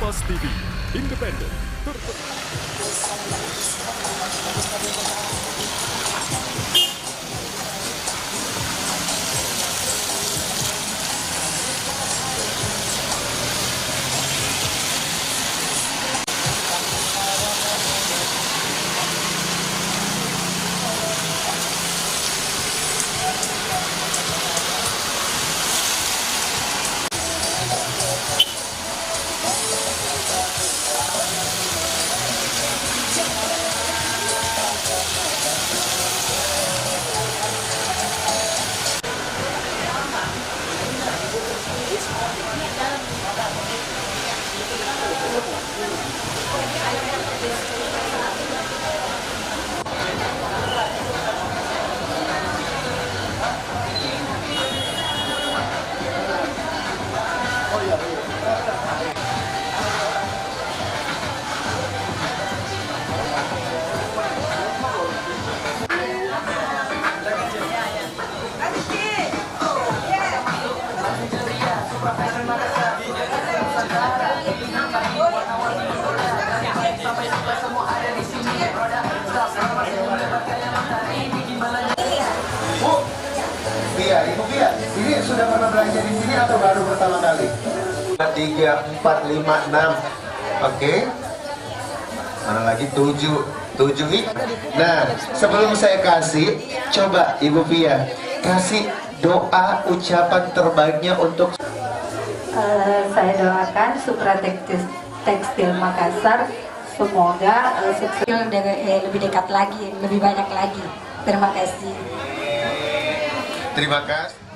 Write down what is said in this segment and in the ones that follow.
Kompas TV, independen, terpercaya. Ibu Bia, ini sudah pernah belanja di sini atau baru pertama kali? 3, 4, 5, 6. Oke. Mana lagi 7 ini. Nah, sebelum saya kasih, coba Ibu Bia kasih doa ucapan terbaiknya untuk saya doakan Supra Tekstil Makassar semoga sukses lebih dekat lagi, lebih banyak lagi. Terima kasih. Terima kasih.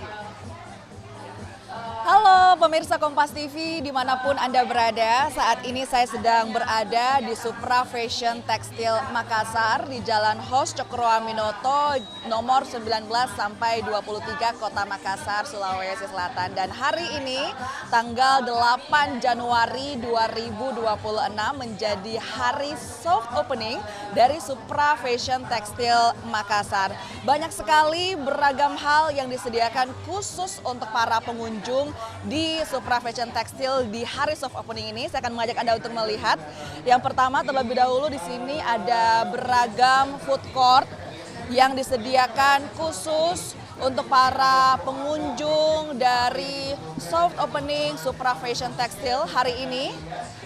Halo pemirsa Kompas TV dimanapun Anda berada, saat ini saya sedang berada di Supra Fashion Tekstil Makassar di Jalan Hos Cokroaminoto nomor 19 sampai 23 Kota Makassar, Sulawesi Selatan. Dan hari ini tanggal 8 Januari 2026 menjadi hari soft opening dari Supra Fashion Tekstil Makassar. Banyak sekali beragam hal yang disediakan khusus untuk para pengunjung di Supra Fashion Tekstil di hari soft opening ini. Saya akan mengajak Anda untuk melihat. Yang pertama terlebih dahulu di sini ada beragam food court yang disediakan khusus untuk para pengunjung dari soft opening Supra Fashion Tekstil hari ini.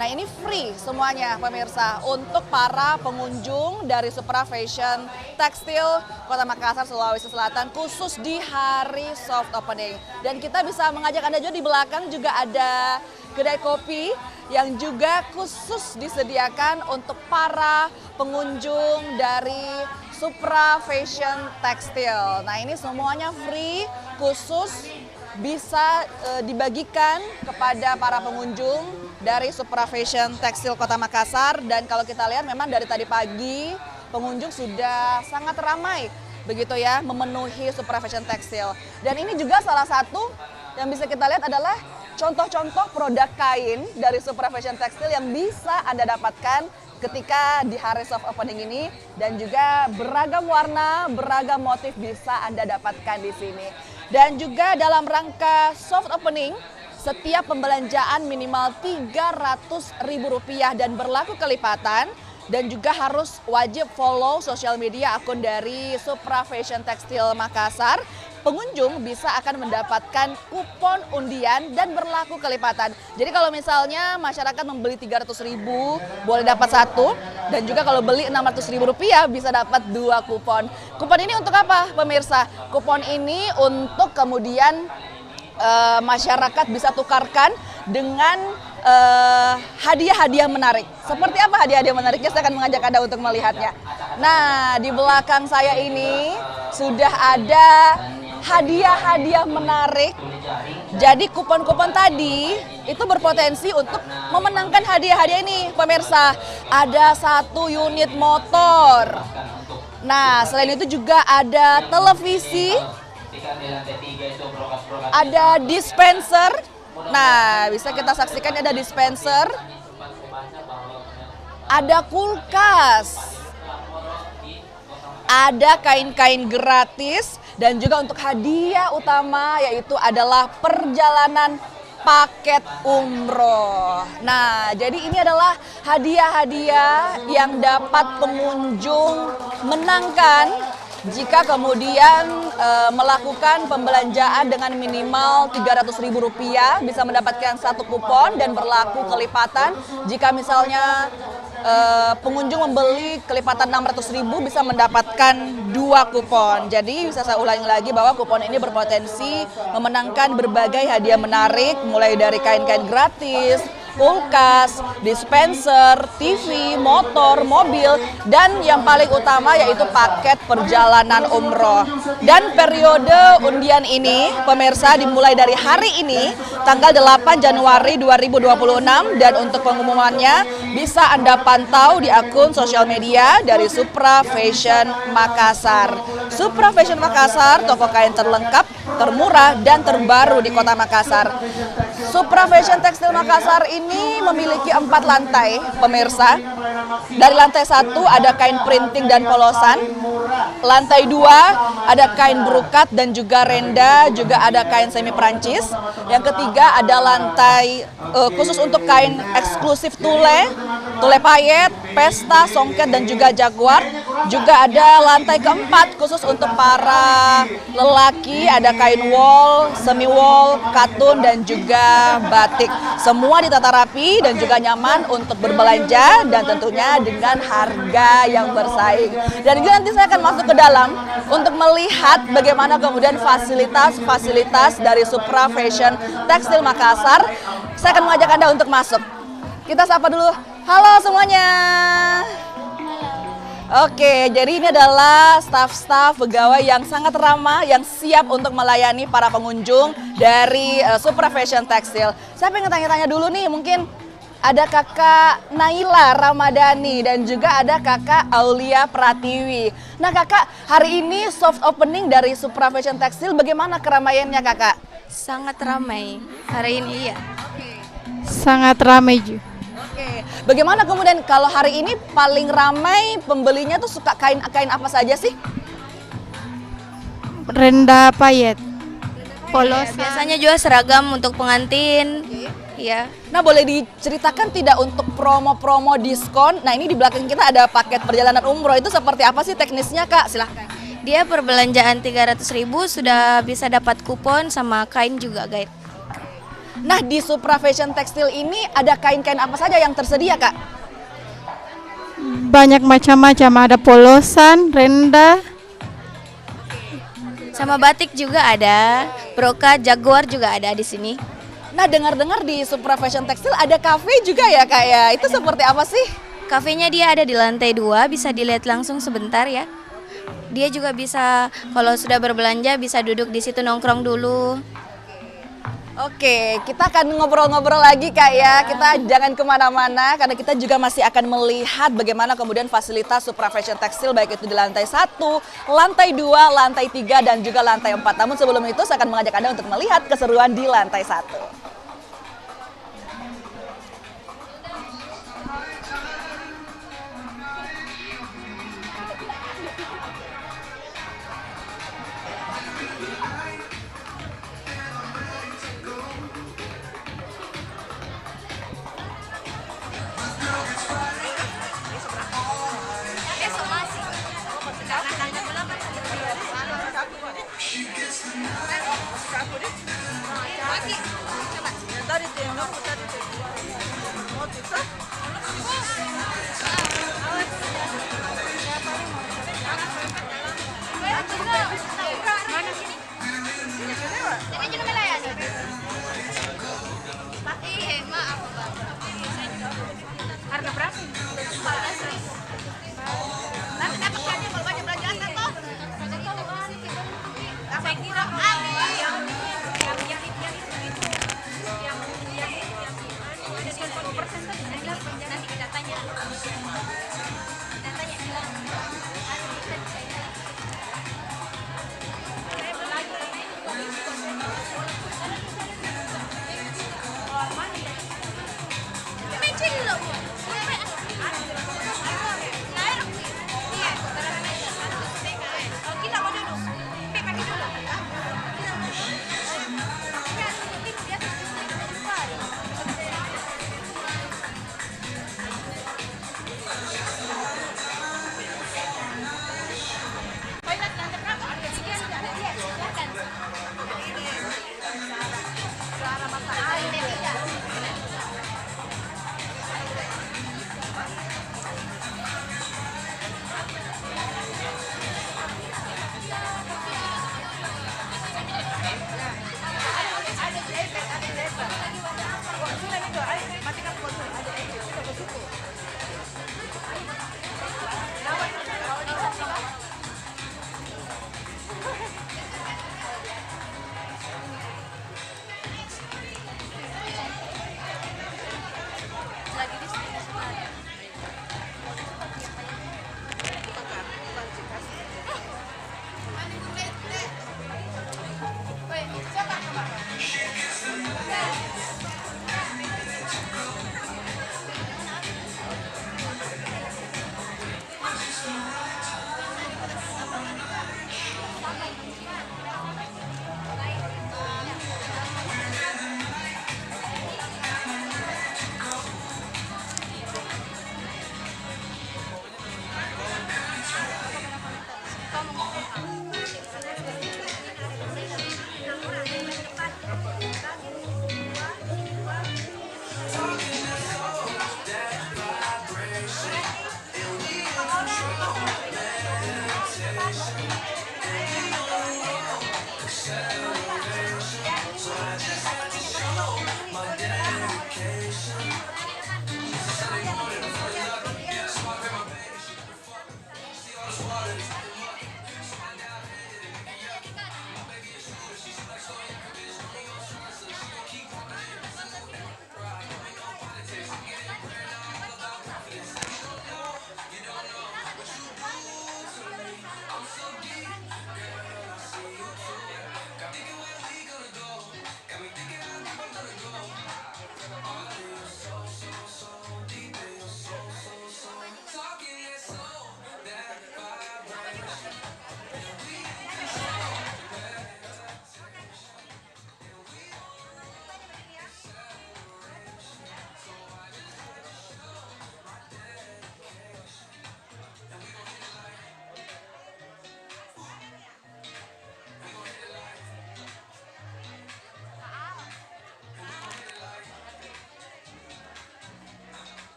Nah, ini free semuanya pemirsa untuk para pengunjung dari Supra Fashion Tekstil Kota Makassar, Sulawesi Selatan khusus di hari soft opening. Dan kita bisa mengajak Anda juga di belakang juga ada kedai kopi yang juga khusus disediakan untuk para pengunjung dari Supra Fashion Tekstil. Nah, ini semuanya free, khusus bisa dibagikan kepada para pengunjung dari Supra Fashion Tekstil Kota Makassar. Dan kalau kita lihat memang dari tadi pagi pengunjung sudah sangat ramai begitu ya, memenuhi Supra Fashion Tekstil. Dan ini juga salah satu yang bisa kita lihat adalah contoh-contoh produk kain dari Supra Fashion Tekstil yang bisa Anda dapatkan ketika di hari soft opening ini, dan juga beragam warna, beragam motif bisa Anda dapatkan di sini. Dan juga dalam rangka soft opening, setiap pembelanjaan minimal Rp300.000 dan berlaku kelipatan, dan juga harus wajib follow sosial media akun dari Supra Fashion Tekstil Makassar. Pengunjung bisa akan mendapatkan kupon undian dan berlaku kelipatan. Jadi kalau misalnya masyarakat membeli 300.000 boleh dapat 1, dan juga kalau beli Rp600.000 bisa dapat 2 kupon. Kupon ini untuk apa pemirsa? Kupon ini untuk kemudian masyarakat bisa tukarkan dengan hadiah-hadiah menarik. Seperti apa hadiah-hadiah menariknya? Saya akan mengajak Anda untuk melihatnya. Nah, di belakang saya ini sudah ada hadiah-hadiah menarik. Jadi kupon-kupon tadi itu berpotensi untuk memenangkan hadiah-hadiah ini pemirsa. Ada 1 unit motor. Nah, selain itu juga ada televisi, ada dispenser. Nah, bisa kita saksikan ada dispenser, ada kulkas, ada kain-kain gratis, dan juga untuk hadiah utama yaitu adalah perjalanan paket umroh. Nah, jadi ini adalah hadiah-hadiah yang dapat pengunjung menangkan jika kemudian melakukan pembelanjaan dengan minimal Rp300.000 bisa mendapatkan 1 kupon dan berlaku kelipatan jika misalnya pengunjung membeli kelipatan Rp600.000 bisa mendapatkan 2 kupon. Jadi bisa saya ulangi lagi bahwa kupon ini berpotensi memenangkan berbagai hadiah menarik mulai dari kain-kain gratis, kulkas, dispenser, TV, motor, mobil, dan yang paling utama yaitu paket perjalanan umroh. Dan periode undian ini, pemirsa, dimulai dari hari ini, tanggal 8 Januari 2026, dan untuk pengumumannya bisa Anda pantau di akun sosial media dari Supra Fashion Makassar. Supra Fashion Makassar, toko kain terlengkap, termurah, dan terbaru di Kota Makassar. Supra Fashion Tekstil Makassar ini memiliki 4 lantai, pemirsa. Dari lantai 1 ada kain printing dan polosan. Lantai 2 ada kain brokat dan juga renda, juga ada kain semi Prancis. Yang ketiga ada lantai khusus untuk kain eksklusif tule payet, pesta, songket, dan juga jaguar. Juga ada lantai keempat khusus untuk para lelaki, ada kain wol, semi wol, katun, dan juga batik. Semua ditata rapi dan juga nyaman untuk berbelanja dan tentunya dengan harga yang bersaing. Dan juga nanti saya akan masuk ke dalam untuk melihat bagaimana kemudian fasilitas-fasilitas dari Supra Fashion Tekstil Makassar. Saya akan mengajak Anda untuk masuk. Kita sapa dulu. Halo semuanya. Oke, jadi ini adalah staf-staf pegawai yang sangat ramah, yang siap untuk melayani para pengunjung dari Supra Fashion Tekstil. Saya pengen tanya-tanya dulu nih, mungkin ada kakak Naila Ramadhani dan juga ada kakak Aulia Pratiwi. Nah kakak, hari ini soft opening dari Supra Fashion Tekstil, bagaimana keramaiannya kakak? Sangat ramai hari ini ya. Sangat ramai juga. Oke, bagaimana kemudian kalau hari ini paling ramai pembelinya tuh suka kain-kain apa saja sih? Renda payet, polos. Biasanya juga seragam untuk pengantin. Iya. Nah, boleh diceritakan tidak untuk promo-promo diskon? Nah, ini di belakang kita ada paket perjalanan umroh, itu seperti apa sih teknisnya Kak? Silahkan. Dia perbelanjaan 300.000 sudah bisa dapat kupon sama kain juga guide. Nah, di Supra Fashion Tekstil ini ada kain-kain apa saja yang tersedia, Kak? Banyak macam-macam, ada polosan, renda. Sama batik juga ada, brokat, jaguar juga ada di sini. Nah, dengar-dengar di Supra Fashion Tekstil ada kafe juga ya, Kak ya? Itu seperti apa sih? Kafenya dia ada di lantai 2, bisa dilihat langsung sebentar ya. Dia juga bisa, kalau sudah berbelanja bisa duduk di situ nongkrong dulu. Oke, kita akan ngobrol-ngobrol lagi Kak ya. Kita jangan kemana-mana karena kita juga masih akan melihat bagaimana kemudian fasilitas Supra Fashion Tekstil baik itu di lantai 1, lantai 2, lantai 3, dan juga lantai 4. Namun sebelum itu saya akan mengajak Anda untuk melihat keseruan di lantai 1. Harga berapa? Nanti dapat saja kalau banyak belanjaan toh. Saya kira nanti kita tanya.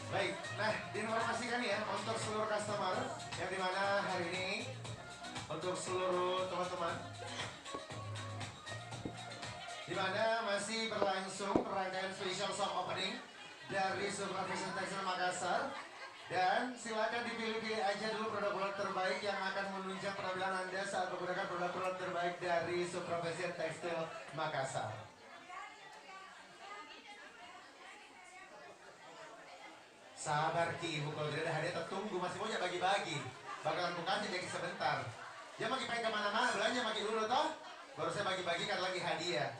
Baik, nah diinformasikan ya untuk seluruh customer yang dimana hari ini untuk seluruh teman-teman dimana masih berlangsung rangkaian special soft opening dari Supra Fashion Textile Makassar, dan silakan dipilih-pilih aja dulu produk-produk terbaik yang akan menunjang penampilan Anda saat menggunakan produk-produk terbaik dari Supra Fashion Textile Makassar. Sabar Ki, Ibu, kalau tidak ada hadiah tertunggu masih mau bagi-bagi. Bakalan bukan jadi sebentar. Dia makin pengen kemana-mana, belanja makin dulu toh. Baru saya bagi-bagi kan lagi hadiah.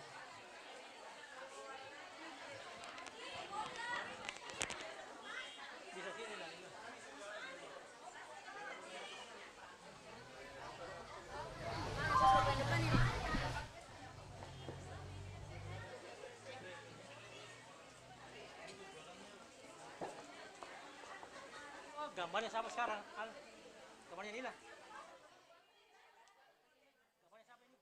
Oh, gambarnya sama sekarang. Gambarnya ini lah. Gambarnya siapa ini?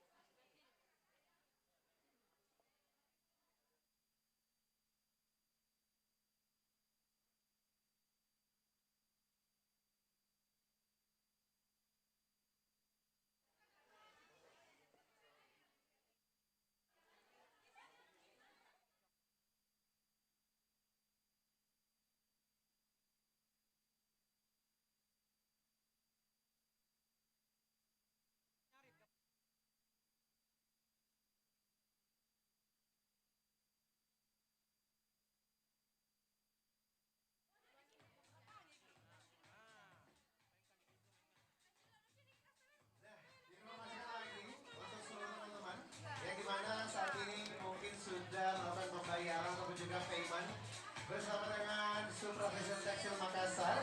Informasikan lagi untuk seluruh teman-teman yang dimana saat ini mungkin sudah melakukan pembayaran ataupun juga payment bersama dengan Supra Fashion Textile Makassar,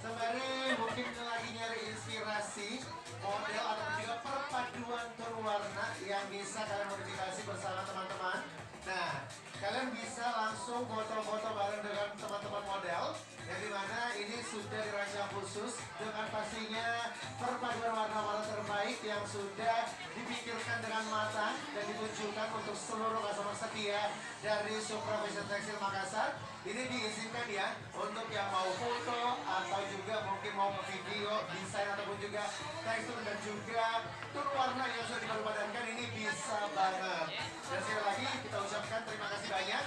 sembari mungkin lagi nyari inspirasi model ataupun juga perpaduan tone warna yang bisa kalian modifikasi bersama teman-teman. Nah, kalian bisa langsung foto-foto bareng dengan teman-teman model yang dimana ini sudah dirancang khusus dengan pastinya perpaduan warna-warna terbaik yang sudah dipikirkan dengan matang dan ditunjukkan untuk seluruh customer setia dari Supra Fashion Textile Makassar. Ini diizinkan ya untuk yang mau foto atau juga mungkin mau video, desain ataupun juga tekstur dan juga tone warna yang sudah dipadupadankan, ini bisa banget. Dan sekali lagi kita ucapkan terima kasih banyak.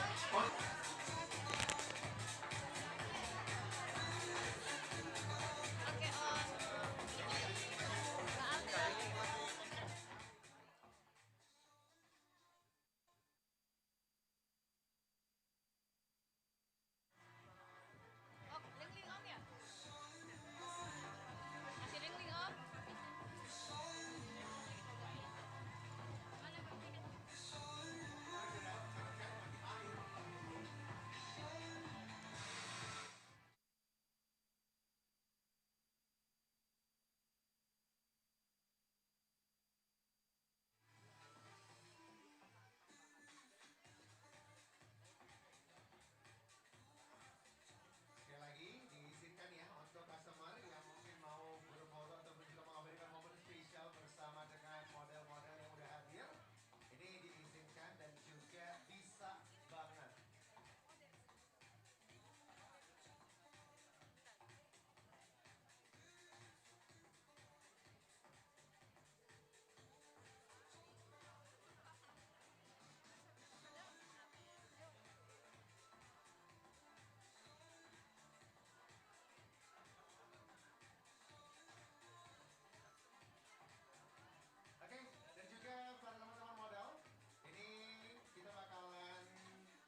Sekali lagi diizinkan ya untuk customer yang mungkin mau berfoto ataupun juga mengabadikan momen spesial bersama dengan model-model yang udah hadir, ini diizinkan dan juga bisa banget. Oke, dan juga para teman-teman model, ini kita bakalan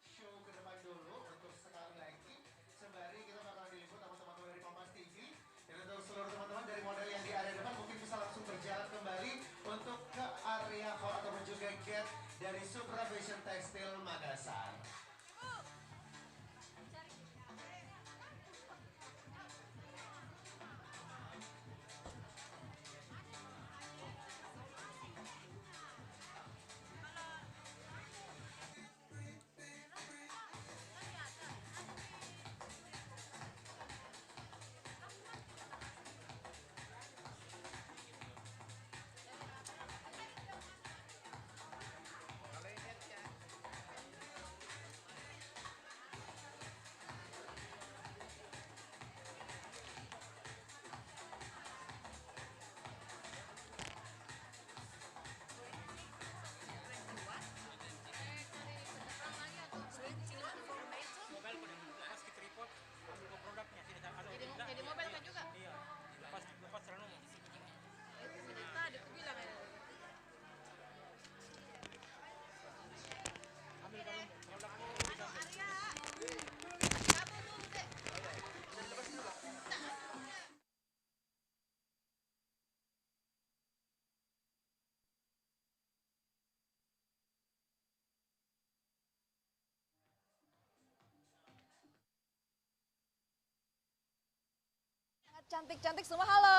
show ke depan dulu untuk sekali lagi. Sembari kita bakalan diliput sama teman-teman dari Kompas TV. Dan untuk seluruh teman-teman dari model yang di area depan mungkin bisa langsung berjalan kembali untuk ke area hall ataupun juga gate dari Supra Fashion Textile Makassar. Cantik-cantik semua, halo.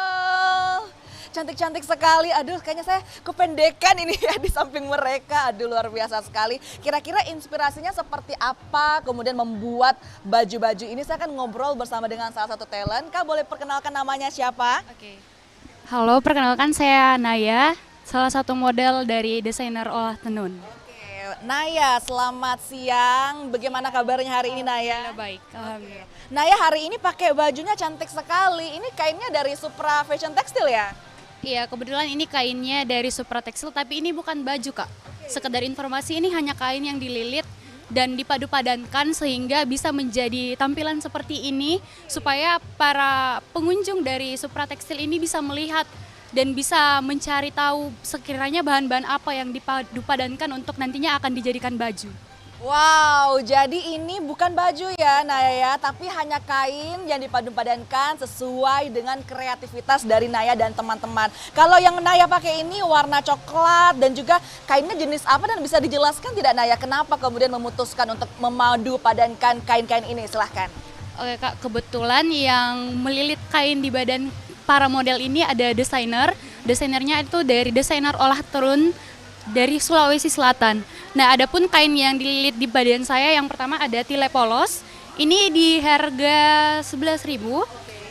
Cantik-cantik sekali. Aduh, kayaknya saya kependekan ini ya di samping mereka. Aduh, luar biasa sekali. Kira-kira inspirasinya seperti apa kemudian membuat baju-baju ini? Saya akan ngobrol bersama dengan salah satu talent. Kak, boleh perkenalkan namanya siapa? Oke. Halo, perkenalkan saya Naya, salah satu model dari desainer olah tenun. Oke, Naya, selamat siang. Bagaimana kabarnya hari ini, Naya? Baik, alhamdulillah. Naya, hari ini pakai bajunya cantik sekali. Ini kainnya dari Supra Fashion Textile ya? Iya, kebetulan ini kainnya dari Supra Textile, tapi ini bukan baju, Kak. Sekedar informasi, ini hanya kain yang dililit dan dipadu-padankan sehingga bisa menjadi tampilan seperti ini supaya para pengunjung dari Supra Textile ini bisa melihat dan bisa mencari tahu sekiranya bahan-bahan apa yang dipadu-padankan untuk nantinya akan dijadikan baju. Wow, jadi ini bukan baju ya Naya ya, tapi hanya kain yang dipadu-padankan sesuai dengan kreativitas dari Naya dan teman-teman. Kalau yang Naya pakai ini warna coklat dan juga kainnya jenis apa dan bisa dijelaskan tidak Naya kenapa kemudian memutuskan untuk memadu-padankan kain-kain ini? Silahkan. Oke Kak, kebetulan yang melilit kain di badan para model ini ada desainer. Desainernya itu dari desainer olah tenun dari Sulawesi Selatan. Nah, adapun kain yang dililit di badan saya yang pertama ada tile polos. Ini di harga 11.000.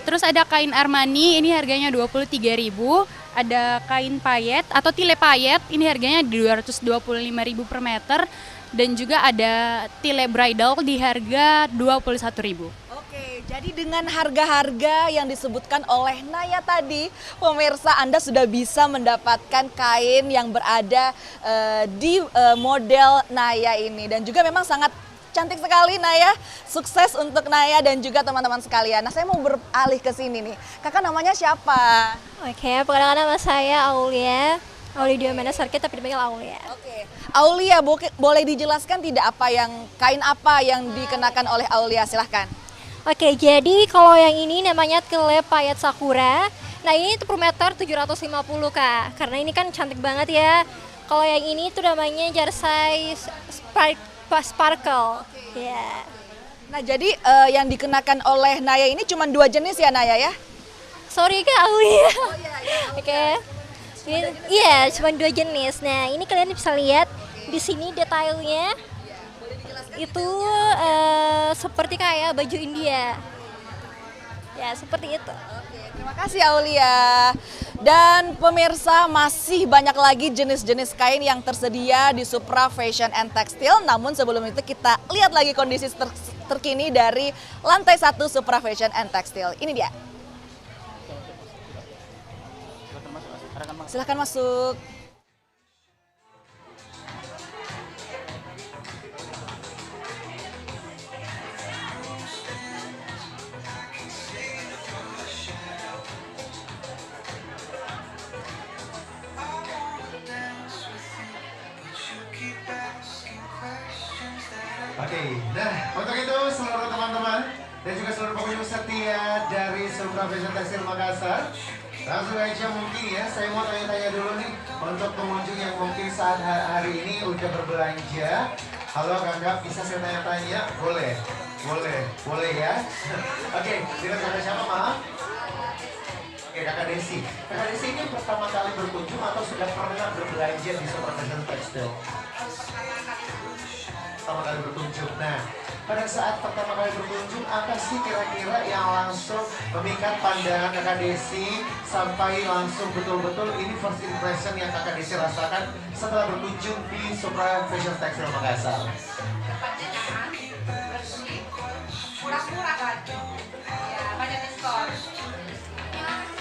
Terus ada kain Armani, ini harganya 23.000. Ada kain payet atau tile payet, ini harganya 225.000 per meter. Dan juga ada tile bridal di harga 21.000. Oke, jadi dengan harga-harga yang disebutkan oleh Naya tadi, pemirsa Anda sudah bisa mendapatkan kain yang berada di model Naya ini. Dan juga memang sangat cantik sekali Naya, sukses untuk Naya dan juga teman-teman sekalian. Nah, saya mau beralih ke sini nih. Kakak namanya siapa? Oke, perkenalkan nama saya Aulia. Aulia Diomena Sarki tapi dipanggil Aulia. Oke, Aulia boleh dijelaskan tidak kain apa yang dikenakan oleh Aulia? Silahkan. Oke, jadi kalau yang ini namanya tile payet sakura. Nah, ini tuh per meter 750 Kak. Karena ini kan cantik banget ya. Kalau yang ini tuh namanya jersey sparkle. Ya. Nah, jadi yang dikenakan oleh Naya ini cuma 2 jenis ya Naya ya? Sorry Kak Aulia. Oke. Iya, cuma 2 jenis. Nah, ini kalian bisa lihat di sini detailnya. Itu seperti kayak baju India. Ya, seperti itu. Oke, terima kasih Aulia. Dan pemirsa, masih banyak lagi jenis-jenis kain yang tersedia di Supra Fashion and Textile. Namun sebelum itu kita lihat lagi kondisi terkini dari lantai 1 Supra Fashion and Textile. Ini dia. Silahkan masuk. Oke, nah untuk itu seluruh teman-teman dan juga seluruh pengunjung setia dari Supra Fashion Textile Makassar, langsung aja mungkin ya, saya mau tanya-tanya dulu nih untuk pengunjung yang mungkin saat hari ini udah berbelanja. Halo kakak, bisa saya tanya-tanya? Boleh? Boleh ya? Oke, dengan kakak siapa maaf? Oke, kakak Desi. Kakak Desi ini pertama kali berkunjung atau sudah pernah berbelanja di Supra Fashion Textile? Pertama kali berkunjung. Nah, pada saat pertama kali berkunjung, apa sih kira-kira yang langsung memikat pandangan kakak Desi sampai langsung betul-betul ini first impression yang kakak Desi rasakan setelah berkunjung di Supra Fashion Textile Makassar? Tempatnya nyaman, bersih, murah-murah kan? Ya, banyak diskon.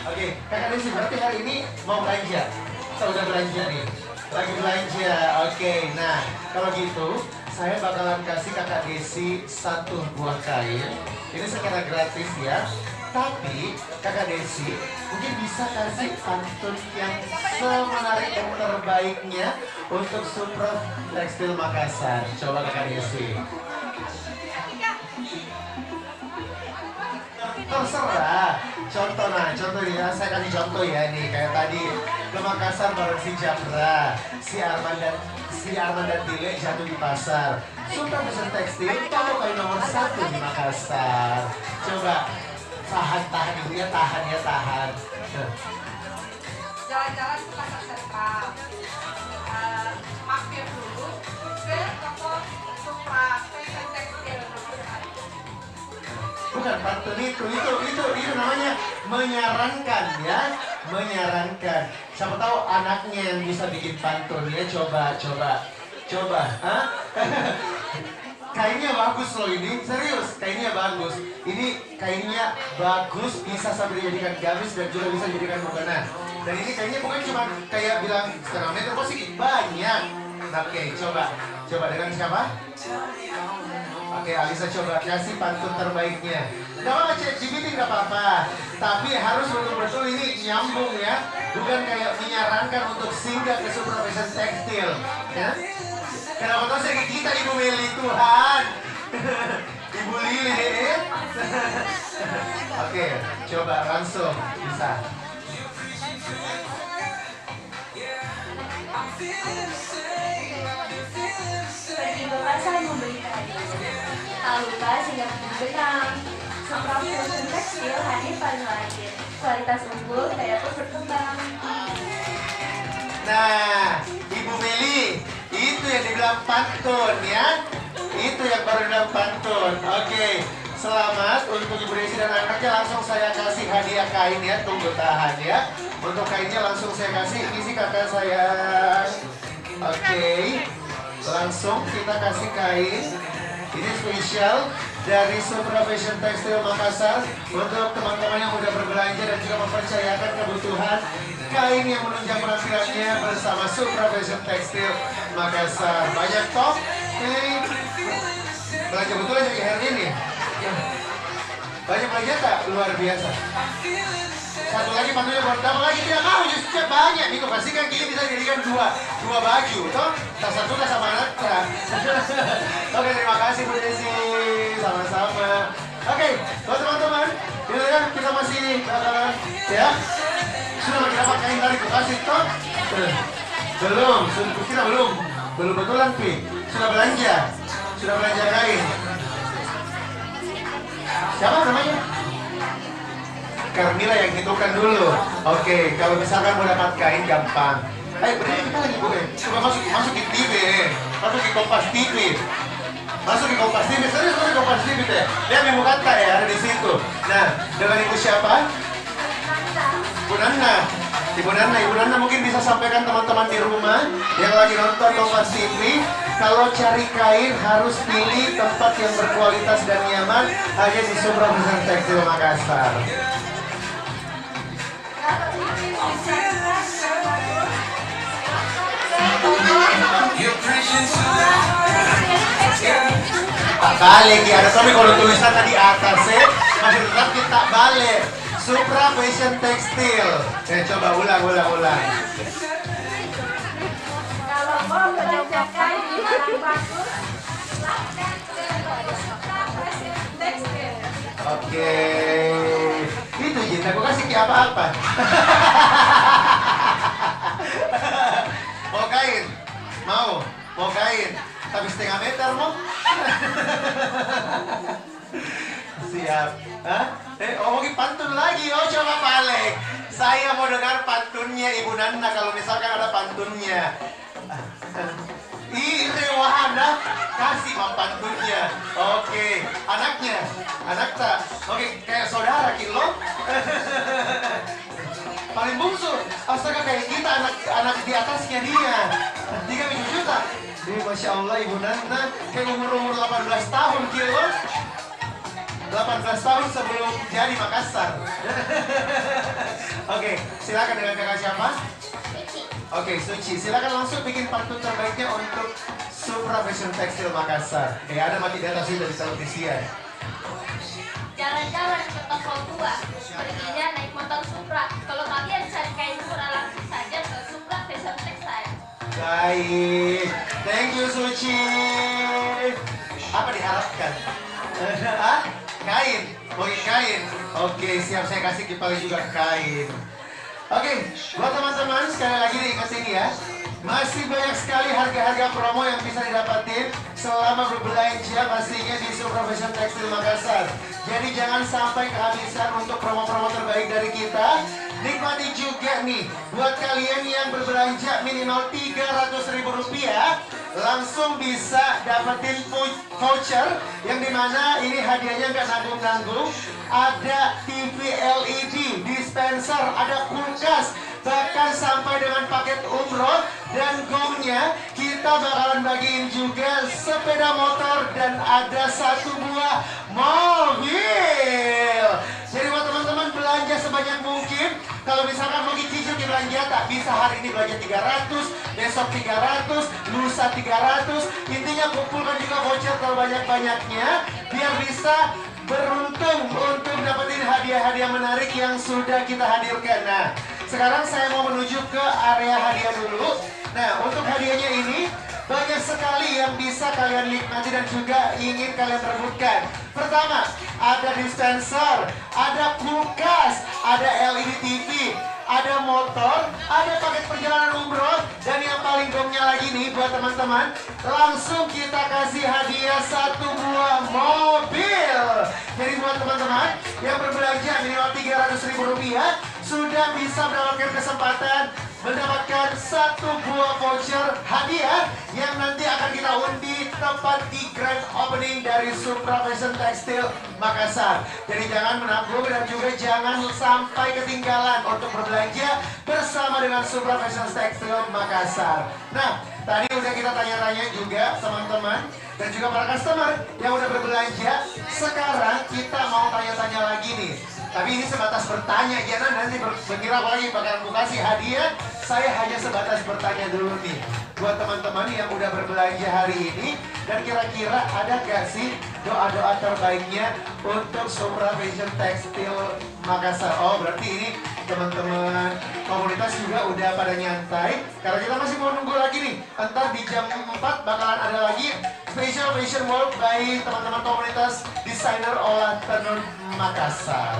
Oke, kakak Desi berarti hari ini mau belanja? Atau udah belanja nih? Lagi belanja, oke. Nah, kalau gitu saya bakalan kasih kakak Desi 1 buah kain. Ini secara gratis ya. Tapi kakak Desi mungkin bisa kasih pantun yang semenarik dan terbaiknya untuk Supra Textile Makassar. Coba kakak Desi. Terserah. Contoh ya, saya kasih contoh ya nih kayak tadi ke Makassar bareng si Japra, si Arman dan Tile jatuh di pasar. Supra Fashion Textile toko kain nomor 1 di Makassar. Coba tahan ibu ya, tahan ya, tahan. Jalan-jalan ke pasar sentral, mampir dulu ke toko Supra Fashion Tekstil. Bukan pantun itu namanya menyarankan ya, menyarankan. Siapa tahu anaknya yang bisa bikin pantun ya, coba. Hah? Kainnya bagus loh ini, serius, kainnya bagus. Ini kainnya bagus, bisa sampai dijadikan gamis dan juga bisa dijadikan mukena. Dan ini kainnya bukan cuma kayak bilang 1,5 meter, kok sih banyak. Oke, coba dengan siapa? Oke, Alisa coba kasih pantun terbaiknya. Gak apa-apa, ChatGPT gak apa-apa. Tapi harus betul-betul ini nyambung ya. Bukan kayak menyarankan untuk singgah ke Supra Fashion Tekstil. Ya? Kenapa tahu saya kita Ibu Meli, Tuhan. Ibu Lili. Oke, coba langsung bisa. Pergi ke pasar membeli hadiah. Tak lupa singgah benang. Supra Fashion Tekstil hadir paling lahir. Kualitas unggul, daya pun berkembang. Nah, Ibu Meli, itu yang dibilang pantun ya. Itu yang baru dibilang pantun. Oke, selamat untuk Ibu Desi dan anaknya. Langsung saya kasih hadiah kain ya. Tunggu tahan ya. Untuk kainnya langsung saya kasih. Ini sih kakak saya. Oke, langsung kita kasih kain. Ini spesial dari Supra Fashion Tekstil Makassar untuk teman-teman yang sudah berbelanja dan juga mempercayakan kebutuhan kain yang menunjang penampilannya bersama Supra Fashion Tekstil Makassar. Banyak top, belanja betul aja kayak hari ini. Banyak belanja tak? Luar biasa. Satu lagi pantulnya buat dapat lagi, tidak mau justru banyak nih, pastikan kita bisa jadikan dua baju, toh? Tak satu tak sama anak. Oke, terima kasih Bu Desi, sama-sama. Oke, buat teman-teman, kita masih ya sudah dapat kain dari kasih toh? Belum, kita belum betulan Pi, sudah belanja kain. Siapa namanya? Carmila yang hitungkan dulu. Oke, kalau misalkan mau dapat kain gampang. Berdiri kita lagi boleh. Coba masuk di TV, masuk di Kompas TV. Serius masuk di Kompas TV deh. Lihat Ibu Kata ya, ada di situ. Nah, dengan Ibu siapa? Ibu Nana mungkin bisa sampaikan teman-teman di rumah yang lagi nonton Kompas TV. Kalau cari kain harus pilih tempat yang berkualitas dan nyaman, hanya di Supra Fashion Tekstil Makassar. Tak balik ya, ada tapi kalau tulisan tadi atas ya, masih tetap kita balik. Supra Fashion Tekstil. Coba ulang. Kalau mau belanja kain di barang bagus, silahkan ke Supra Fashion Tekstil. Oke, itu Jin, aku kasih ke apa-apa. Mau kain? Mau kain? Tapi 1,5 meter mau? Siap. Hah? Ngomongin pantun lagi, coba balik. Saya mau dengar pantunnya Ibu Nana kalau misalkan ada pantunnya. Wahana, kasih pantunnya. Oke, anak tak. Oke, kayak saudara kilo. Paling bungsu, astaga kayak kita anak di atasnya dia. 3 juta. Masya Allah Ibu Nana, kayak umur 18 tahun kilo. 18 tahun sebelum jadi Makassar. Oke, silakan dengan kakak siapa? Oke, Suci, silakan langsung bikin pantun terbaiknya untuk Supra Fashion Tekstil Makassar. Ada mati di atas itu dari televisian. Jalan-jalan ke toko tua, perginya naik motor Supra. Kalau kalian cari kain murah langsung saja ke Supra Fashion Tekstil. Baik, thank you Suci. Apa diharapkan? Kain, kain. Oke, siap, saya kasih kepala juga kain. Oke, buat teman-teman sekali lagi diingetin ya, masih banyak sekali harga-harga promo yang bisa didapatin selama berbelanja pastinya di Supra Fashion Tekstil Makassar. Jadi jangan sampai kehabisan untuk promo-promo terbaik dari kita. Nikmati juga nih buat kalian yang berbelanja minimal Rp300.000, langsung bisa dapetin voucher yang dimana ini hadiahnya nggak nanggung-nanggung. Ada TV LED, dispenser, ada kulkas, bahkan sampai dengan paket umroh dan gongnya kita bakalan bagiin juga sepeda motor dan ada 1 buah mobil. Jadi buat teman-teman belanja sebanyak mungkin. Kalau misalkan mau cicil di belanja tak bisa, hari ini belanja 300, besok 300, lusa 300. Intinya kumpulkan juga voucher terbanyak-banyaknya biar bisa beruntung untuk dapetin hadiah-hadiah menarik yang sudah kita hadirkan. Nah, sekarang saya mau menuju ke area hadiah dulu. Nah, untuk hadiahnya ini banyak sekali yang bisa kalian nikmati dan juga ingin kalian perebutkan. Pertama, ada dispenser, ada kulkas, ada LED TV, ada motor, ada paket perjalanan umroh, dan yang paling gongnya lagi nih buat teman-teman, langsung kita kasih hadiah 1 buah mobil. Jadi buat teman-teman yang berbelanja minimal Rp300.000 sudah bisa mendapatkan kesempatan mendapatkan 1 buah voucher hadiah yang nanti akan kita undi tepat di grand opening dari Supra Fashion Tekstil Makassar. Jadi jangan menanggung dan juga jangan sampai ketinggalan untuk berbelanja bersama dengan Supra Fashion Tekstil Makassar. Nah, tadi udah kita tanya-tanya juga teman-teman dan juga para customer yang udah berbelanja. Sekarang kita mau tanya-tanya lagi nih. Tapi ini sebatas bertanya, jangan nanti berkira lagi bakalan kasih hadiah. Saya hanya sebatas bertanya dulu nih buat teman-teman yang udah berbelanja hari ini, dan kira-kira ada gak sih doa-doa terbaiknya untuk Supra Fashion Tekstil Makassar? Oh, berarti ini teman-teman komunitas juga udah pada nyantai karena kita masih mau nunggu lagi nih. Entar di jam 4 bakalan ada lagi Special Fashion World by teman-teman komunitas desainer olah tenun Makassar.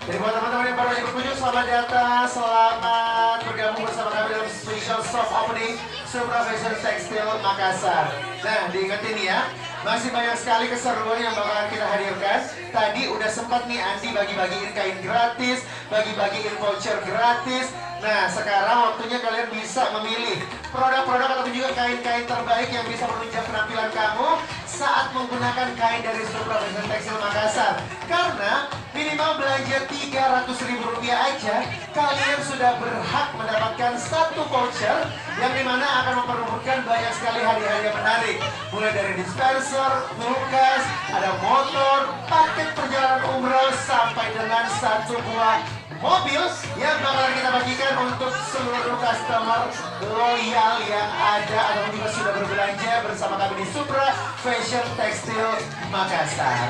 Jadi buat teman-teman yang baru aja berkunjung, selamat datang, selamat bergabung bersama kami dalam special soft opening Supra Fashion Tekstil Makassar. Nah, diingetin ya, masih banyak sekali keseruan yang bakalan kita hadirkan. Tadi udah sempat nih Andi bagi-bagiin kain gratis, bagi-bagiin voucher gratis. Nah, sekarang waktunya kalian bisa memilih produk-produk ataupun juga kain-kain terbaik yang bisa menunjang penampilan kamu saat menggunakan kain dari Supra Fashion Tekstil Makassar. Karena minimal belanja Rp300.000 aja, kalian sudah berhak mendapatkan 1 voucher yang dimana akan memperebutkan banyak sekali hadiah-hadiah menarik. Mulai dari dispenser, kulkas, ada motor, paket perjalanan umroh, sampai dengan 1 buah mobil yang bakalan kita bagikan untuk seluruh customer loyal yang ada atau juga sudah berbelanja bersama kami di Supra Fashion Tekstil Makassar.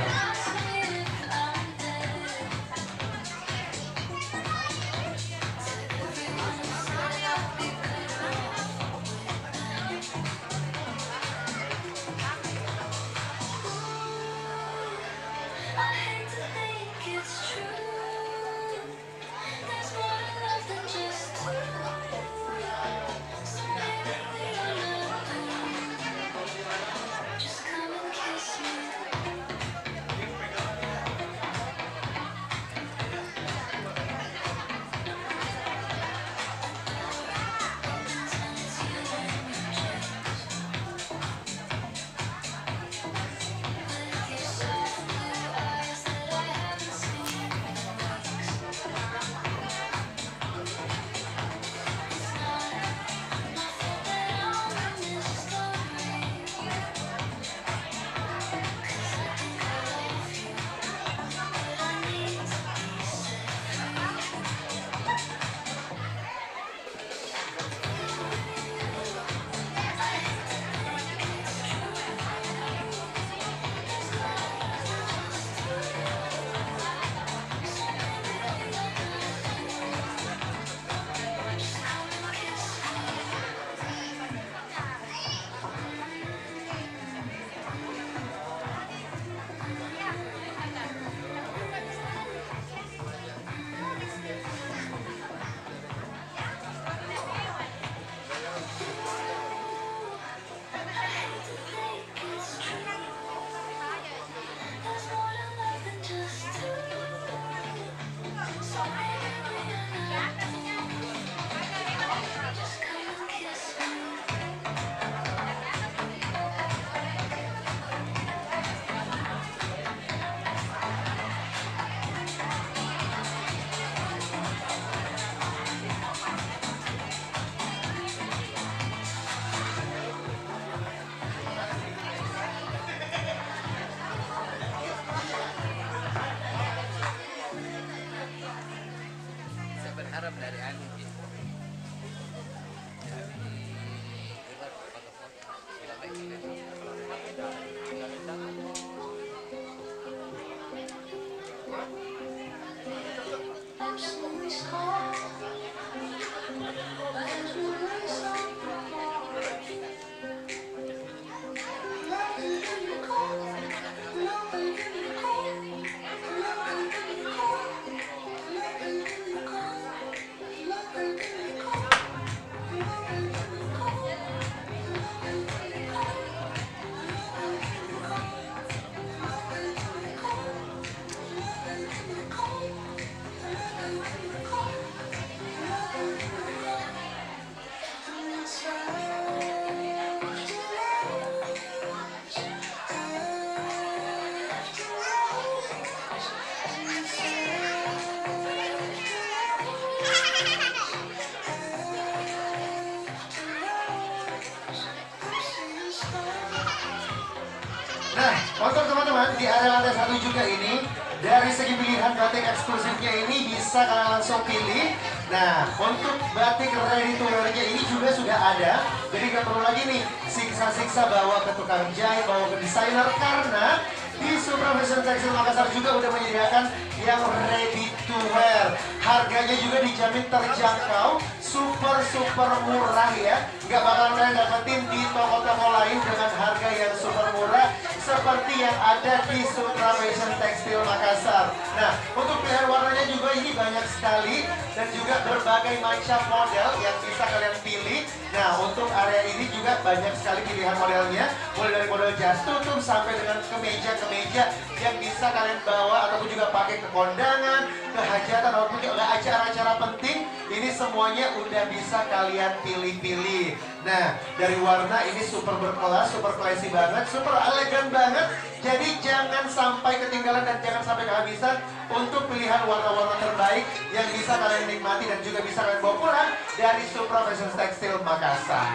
Untuk teman-teman di area lantai 1 juga ini, dari segi pilihan batik eksklusifnya ini bisa kalian langsung pilih. Nah, untuk batik ready to wear-nya ini juga sudah ada. Jadi nggak perlu lagi nih siksa-siksa bawa ke tukang jahit, bawa ke desainer, karena di Supra Fashion Textile Makassar juga udah menyediakan yang ready to wear. Harganya juga dijamin terjangkau, super murah ya. Nggak bakalan kalian dapetin di toko-toko lain dengan harga yang super murah seperti yang ada di Supra Fashion Textile Makassar. Nah, untuk pilihan warnanya juga ini banyak sekali dan juga berbagai macam model yang bisa kalian pilih. Nah, untuk area ini juga banyak sekali pilihan modelnya, mulai dari model jas tutup sampai dengan kemeja yang bisa kalian bawa ataupun juga pakai ke kondangan, ke hajatan ataupun juga acara-acara penting. Ini semuanya udah bisa kalian pilih-pilih. Nah, dari warna ini super berkelas, super classy banget, super elegan banget. Jadi jangan sampai ketinggalan dan jangan sampai kehabisan untuk pilihan warna-warna terbaik yang bisa kalian nikmati dan juga bisa kalian bawa pulang dari Supra Fashion Textile Makassar.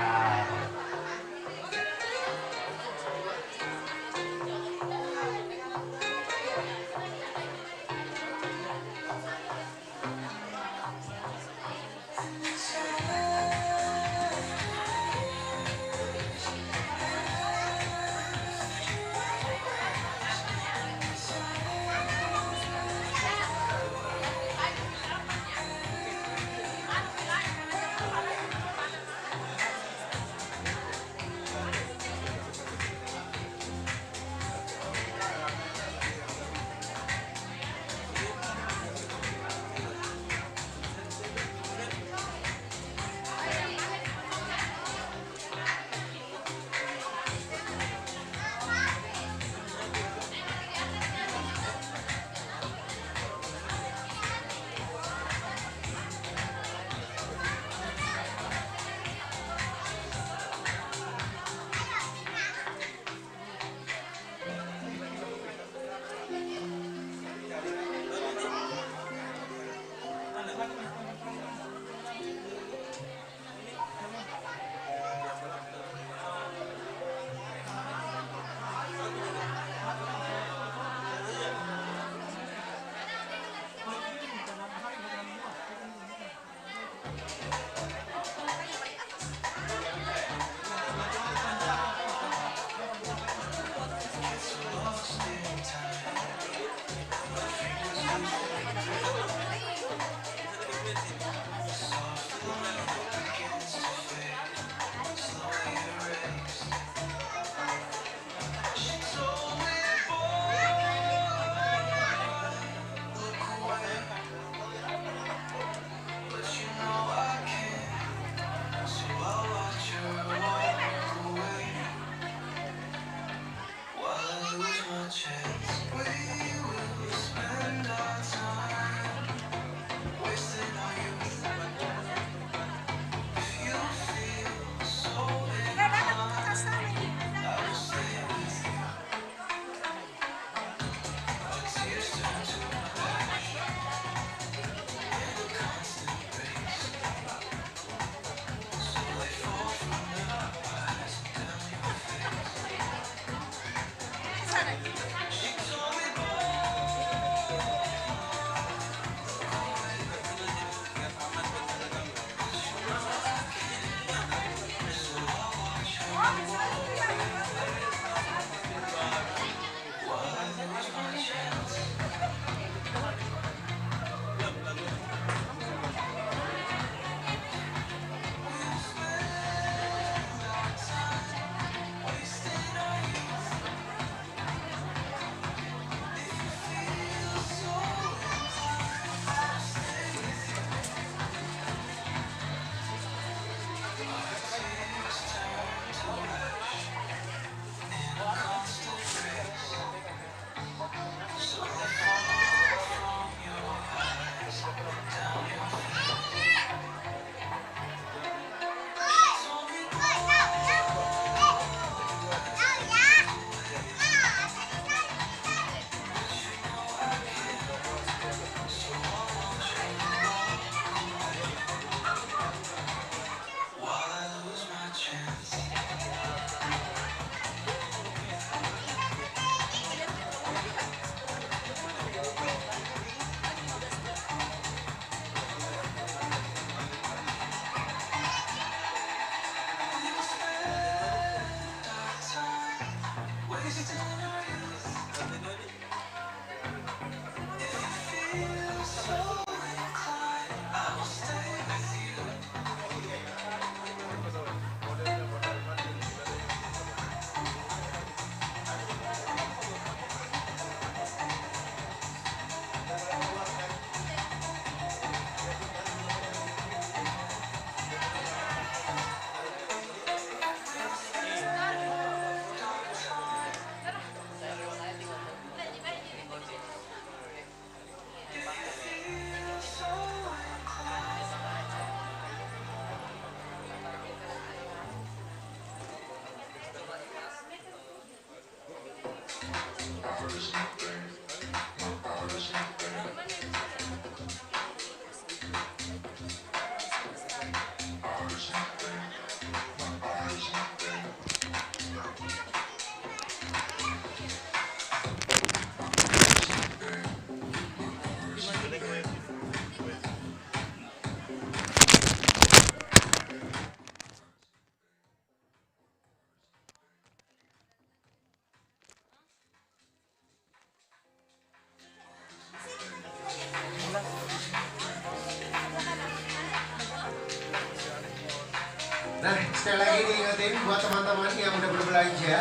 dikumpulin buat teman-teman yang udah berbelanja.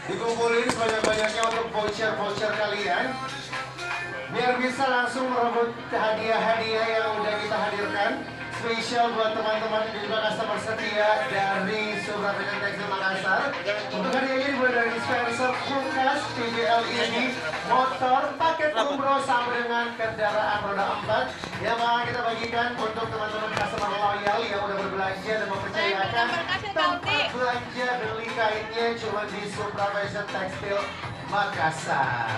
Dikumpulin sebanyak-banyaknya untuk voucher-voucher kalian. Biar bisa langsung merebut hadiah-hadiah yang udah kita hadirkan. Spesial buat teman-teman dan juga customer setia dari Supra Fashion Textile Makassar. Untuk hadiahnya dimulai dari dispenser, kulkas, TV LED, motor, paket umroh sampai dengan kendaraan roda 4 yang bakal kita bagikan untuk teman-teman customer loyal yang udah berbelanja dan mempercayakan tempat belanja beli kainnya cuma di Supra Fashion Textile Makassar.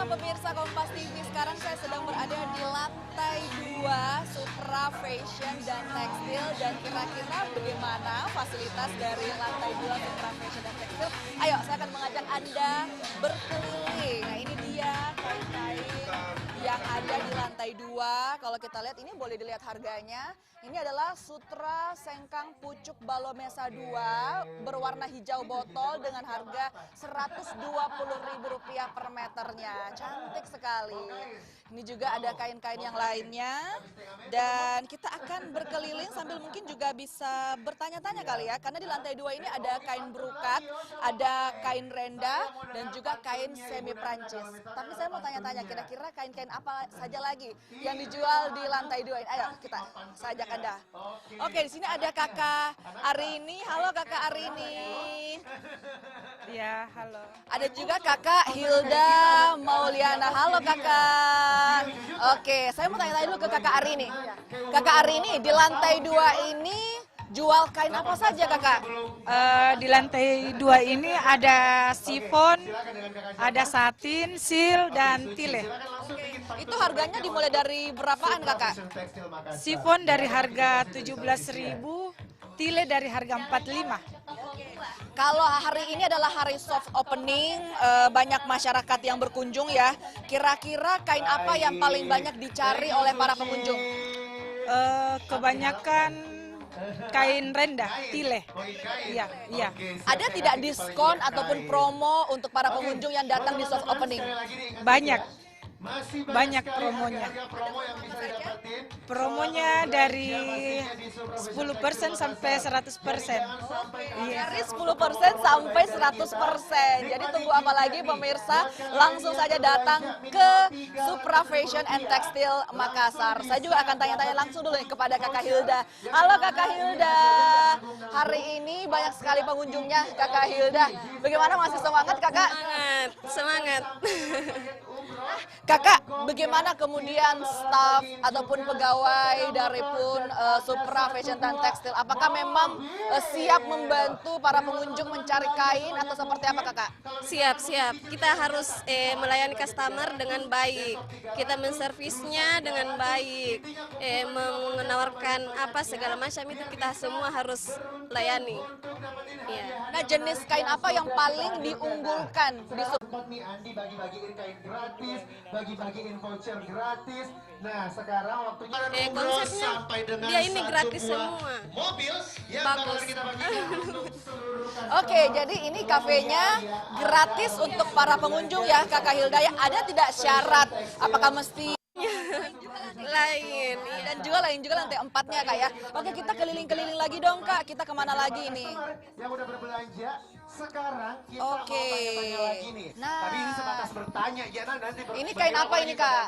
pemirsa Kompas TV, sekarang saya sedang berada di lantai 2 Supra Fashion dan Tekstil, dan kira-kira bagaimana fasilitas dari lantai 2 Supra Fashion dan Tekstil? Ayo, saya akan mengajak Anda berkeliling. Nah, ini dia kain-kain yang ada di lantai 2. Kalau kita lihat ini boleh dilihat harganya. Ini adalah Sutra Sengkang Pucuk Balomesa 2 berwarna hijau botol dengan harga Rp120.000 per meternya. Cantik sekali. Ini juga ada kain-kain yang lainnya. Dan kita akan berkeliling sambil mungkin juga bisa bertanya-tanya kali ya. Karena di lantai 2 ini ada kain brokat, ada kain renda, dan juga kain semi Prancis. Tapi saya mau tanya-tanya kira-kira kain-kain apa saja lagi yang dijual di lantai 2 ini. Ayo kita sajak Anda. Oke, di sini ada Kakak Arini. Halo Kakak Arini. Ya, halo. Ada juga Kakak Hilda Mauliana. Halo Kakak. Oke, saya mau tanya-tanya dulu ke Kakak Arini. Kakak Arini, di lantai 2 ini jual kain apa saja Kakak? Di lantai 2 ini ada sifon, ada satin, sil, dan tile. Itu harganya dimulai dari berapaan Kakak? Sifon dari harga 17.000, tile dari harga 45. Kalau hari ini adalah hari soft opening, banyak masyarakat yang berkunjung ya. Kira-kira kain apa yang paling banyak dicari oleh para pengunjung? Kebanyakan kain renda, tile. Iya, iya. Ada tidak diskon ataupun promo untuk para pengunjung yang datang di soft opening? Banyak. Banyak promonya. Promonya dari 10% sampai 100%. Dari 10% sampai 100%. Jadi tunggu apa lagi pemirsa, langsung saja datang ke Supra Fashion and Textile Makassar. Saya juga akan tanya-tanya langsung dulu kepada Kakak Hilda. Halo Kakak Hilda. Hari ini banyak sekali pengunjungnya Kakak Hilda. Bagaimana, masih semangat Kakak? Semangat. Kakak, bagaimana kemudian staf ataupun pegawai dari pun Supra Fashion dan Tekstil? Apakah memang siap membantu para pengunjung mencari kain atau seperti apa Kakak? Siap. Kita harus melayani customer dengan baik. Kita menservisnya dengan baik. Menawarkan apa segala macam itu kita semua harus layani. Ya. Nah, jenis kain apa yang paling diunggulkan di Andi bagi-bagiin kain gratis, bagi-bagiin voucher gratis. Nah, sekarang waktunya konsepnya sampai dengan dia ini gratis semua. Mobil yang bagus. kita bagikan untuk seluruh Oke, jadi ini kafenya gratis untuk para pengunjung ya Kakak Hilda ya. Ada tidak syarat? Apakah mesti lain? Dan juga lantai 4-nya Kak ya. Oke, kita keliling-keliling lagi dong Kak. Kita kemana lagi ini? yang udah berbelanja sekarang kita Oke. mau tanya-tanya lagi nih. Nah. Tapi ini sebatas bertanya ya, nanti Ini kain apa ini Kak?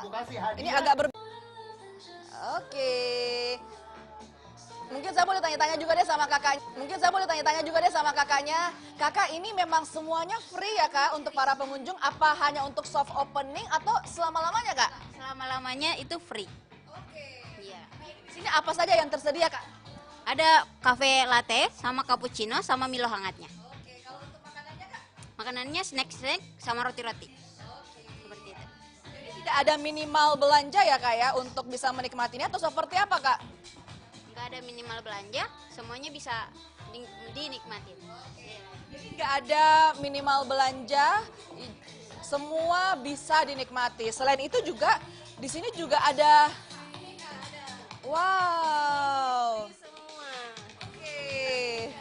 Ini agak Oke. Mungkin saya boleh tanya-tanya juga deh sama kakaknya. Kakak, ini memang semuanya free ya Kak untuk para pengunjung? Apa hanya untuk soft opening atau selama-lamanya Kak? Selama-lamanya itu free. Oke. Iya. Di sini apa saja yang tersedia Kak? Ada cafe latte sama cappuccino sama Milo hangatnya. Oke, kalau untuk makanannya Kak? Makanannya snack-snack sama roti-roti. Seperti itu. Jadi tidak ada minimal belanja ya Kak ya untuk bisa menikmatinya atau seperti apa Kak? Nggak ada minimal belanja, semuanya bisa dinikmatin. Jadi nggak ada minimal belanja, semua bisa dinikmati. Selain itu juga di sini juga ada, wow, oke,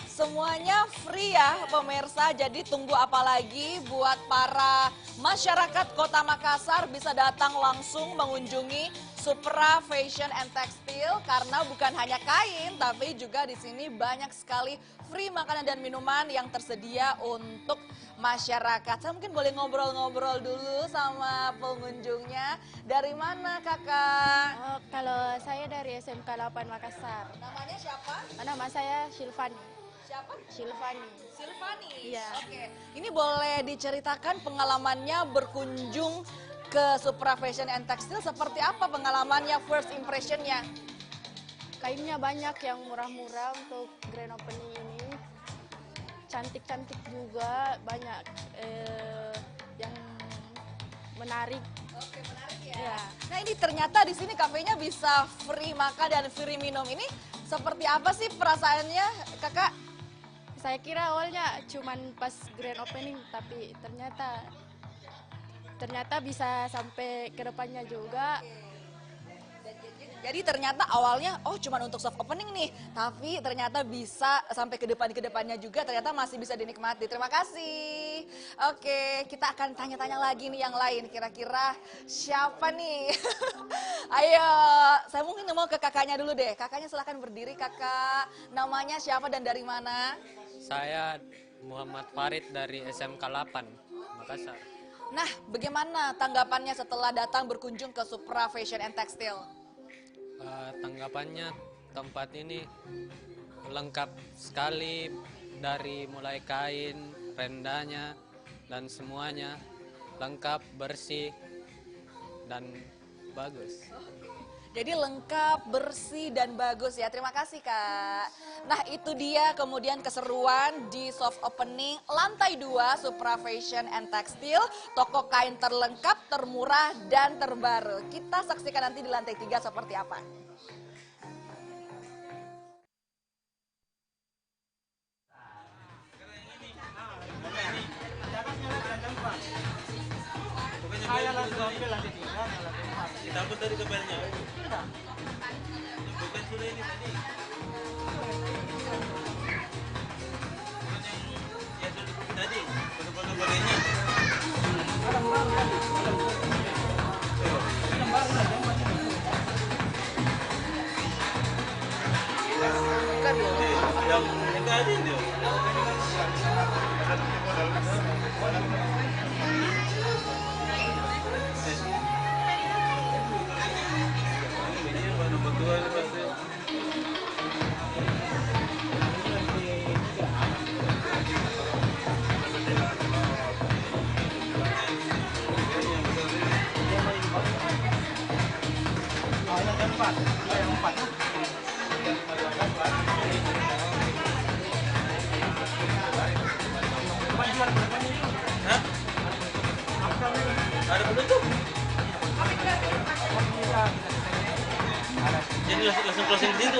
semuanya free ya pemirsa. Jadi tunggu apa lagi buat para masyarakat Kota Makassar bisa datang langsung mengunjungi Supra Fashion and Textile, karena bukan hanya kain tapi juga di sini banyak sekali free makanan dan minuman yang tersedia untuk masyarakat. Saya mungkin boleh ngobrol-ngobrol dulu sama pengunjungnya. Dari mana Kakak? Oh, kalau saya dari SMK 8 Makassar. Namanya siapa? Nama saya Silvani. Siapa? Silvani. Silvani. Iya. Oke. Ini boleh diceritakan pengalamannya berkunjung ke Supra Fashion and Textile, seperti apa pengalamannya, first impressionnya? Kainnya banyak yang murah-murah untuk grand opening ini. Cantik-cantik juga, banyak yang menarik. Oke, menarik ya. Nah ini ternyata di sini kafenya bisa free makan dan free minum. Ini seperti apa sih perasaannya, Kakak? Saya kira awalnya cuman pas grand opening, tapi ternyata bisa sampai ke depannya juga. Jadi ternyata awalnya cuman untuk soft opening nih, tapi ternyata bisa sampai ke depannya juga, ternyata masih bisa dinikmati. Terima kasih. Oke, kita akan tanya-tanya lagi nih yang lain. Kira-kira siapa nih? Ayo, saya mungkin mau ke kakaknya dulu deh. Kakaknya silahkan berdiri, Kakak. Namanya siapa dan dari mana? Saya Muhammad Farid dari SMK 8 Makassar. Nah, bagaimana tanggapannya setelah datang berkunjung ke Supra Fashion and Textile? Tanggapannya tempat ini lengkap sekali, dari mulai kain, rendanya, dan semuanya lengkap, bersih, dan bagus. Jadi lengkap, bersih, dan bagus ya. Terima kasih, Kak. Nah itu dia kemudian keseruan di soft opening lantai 2 Supra Fashion and Textile. Toko kain terlengkap, termurah, dan terbaru. Kita saksikan nanti di lantai 3 seperti apa. Saya langsung ambil lantai 3, lantai 4. Ditampung dari kebelnya. Bukan sudah ini tadi. Ya sudah tadi, foto-foto bolehnya. Yang tadi itu. Ada penutup. Jadi langsung closing di situ.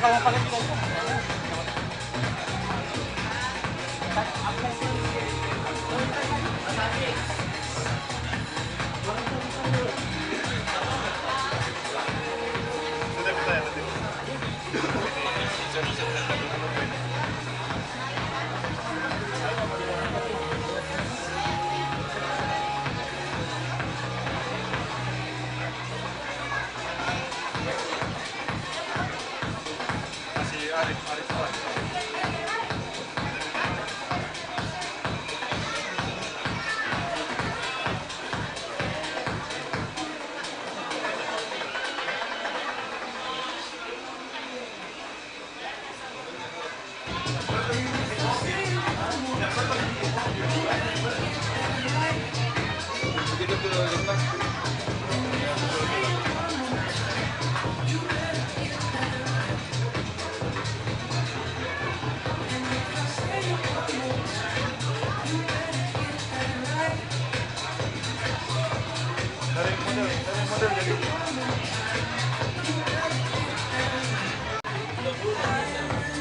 Kalau pakai juga.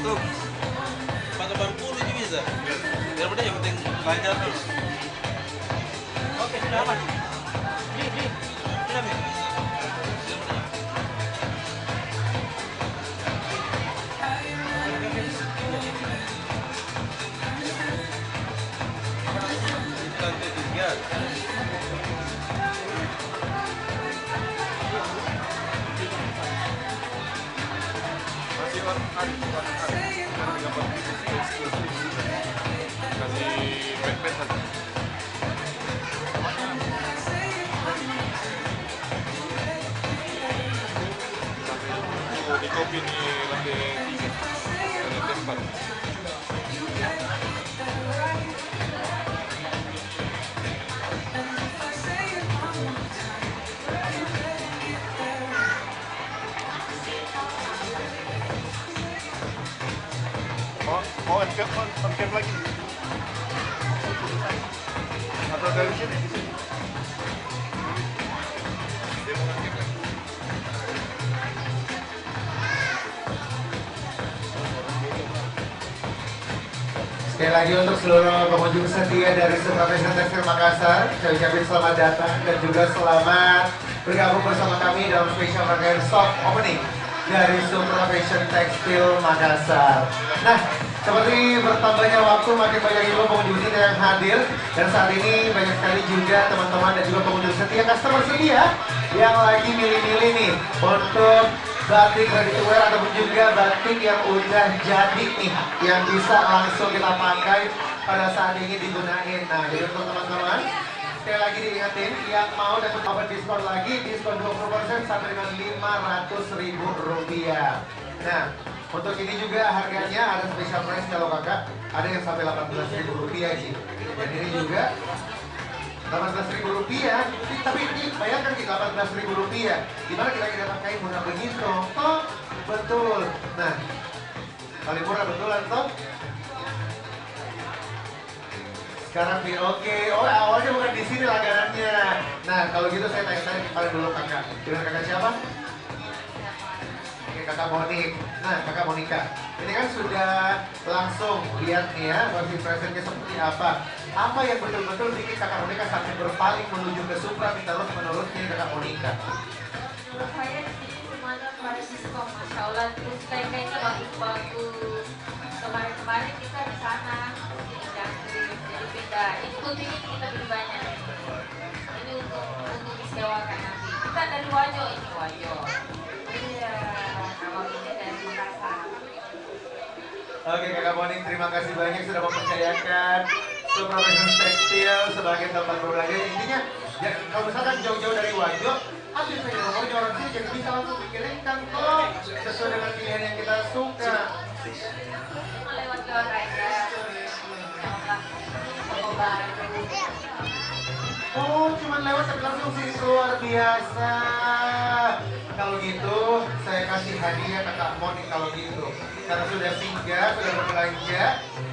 Tuh, pakai bangku ini bisa. Daripada yang penting lancar tuh. Oke, sudah aman. Sudah nih. Lantai 3. Di kopi di lantai 3 lantai 4. Oh, on cam lagi. Sekali lagi untuk seluruh pengunjung setia dari Supra Fashion Tekstil Makassar, saya ucapkan selamat datang dan juga selamat bergabung bersama kami dalam spesial rangkaian soft opening dari Supra Fashion Tekstil Makassar. Nah, seperti bertambahnya waktu, makin banyak juga pengunjung setia yang hadir, dan saat ini banyak sekali juga teman-teman dan juga pengunjung setia, customer setia yang lagi milih-milih nih untuk batik ready to wear ataupun juga batik yang udah jadi nih, yang bisa langsung kita pakai pada saat ingin digunain. Nah, jadi untuk teman-teman sekali lagi diingetin, yang mau dapat open diskon lagi, diskon 20% sampai dengan Rp500.000. Nah, untuk ini juga harganya ada special price kalau kakak, ada yang sampai Rp18.000 sih. Dan ini juga Rp18.000, tapi ini bayangkan nih Rp18.000, dimana kita pakai murah begitu, toh betul. Nah, paling murah betulan toh. Sekarang oke, oh awalnya bukan di sini langganannya. Nah, kalau gitu saya tanya-tanya paling dulu kakak. Dengan kakak siapa? Oke, kakak Monik. Nah, kakak Monika, ini kan sudah langsung lihat nih ya, versi presentnya seperti apa. Apa yang betul-betul bikin kakak Monika sampai berpaling menuju ke Supra terus menerus ini kakak Monika? Menurut saya di sini semuanya pada diskon, masya Allah, terus kayaknya bagus-bagus. Kemarin-kemarin kita di sana jadi beda. Ikut ini kita beli banyak. Ini untuk disewakan nanti. Kita dari Wajo, ini Wajo. Iya, kalau ini dari Makassar. Oke kakak Monik, terima kasih banyak sudah mempercayakan Supra Fashion Tekstil sebagai tempat berbelanja. Intinya, ya, kalau misalkan jauh-jauh dari Wajo, ambil saja nomornya orang sini, jadi bisa langsung dikirimkan kok sesuai dengan pilihan yang kita suka. Lewat-lewat aja. Oh, cuma lewat tapi langsung sih, luar biasa. Kalau gitu, saya kasih hadiah kakak Monik kalau gitu. Karena sudah singgah, sudah berbelanja,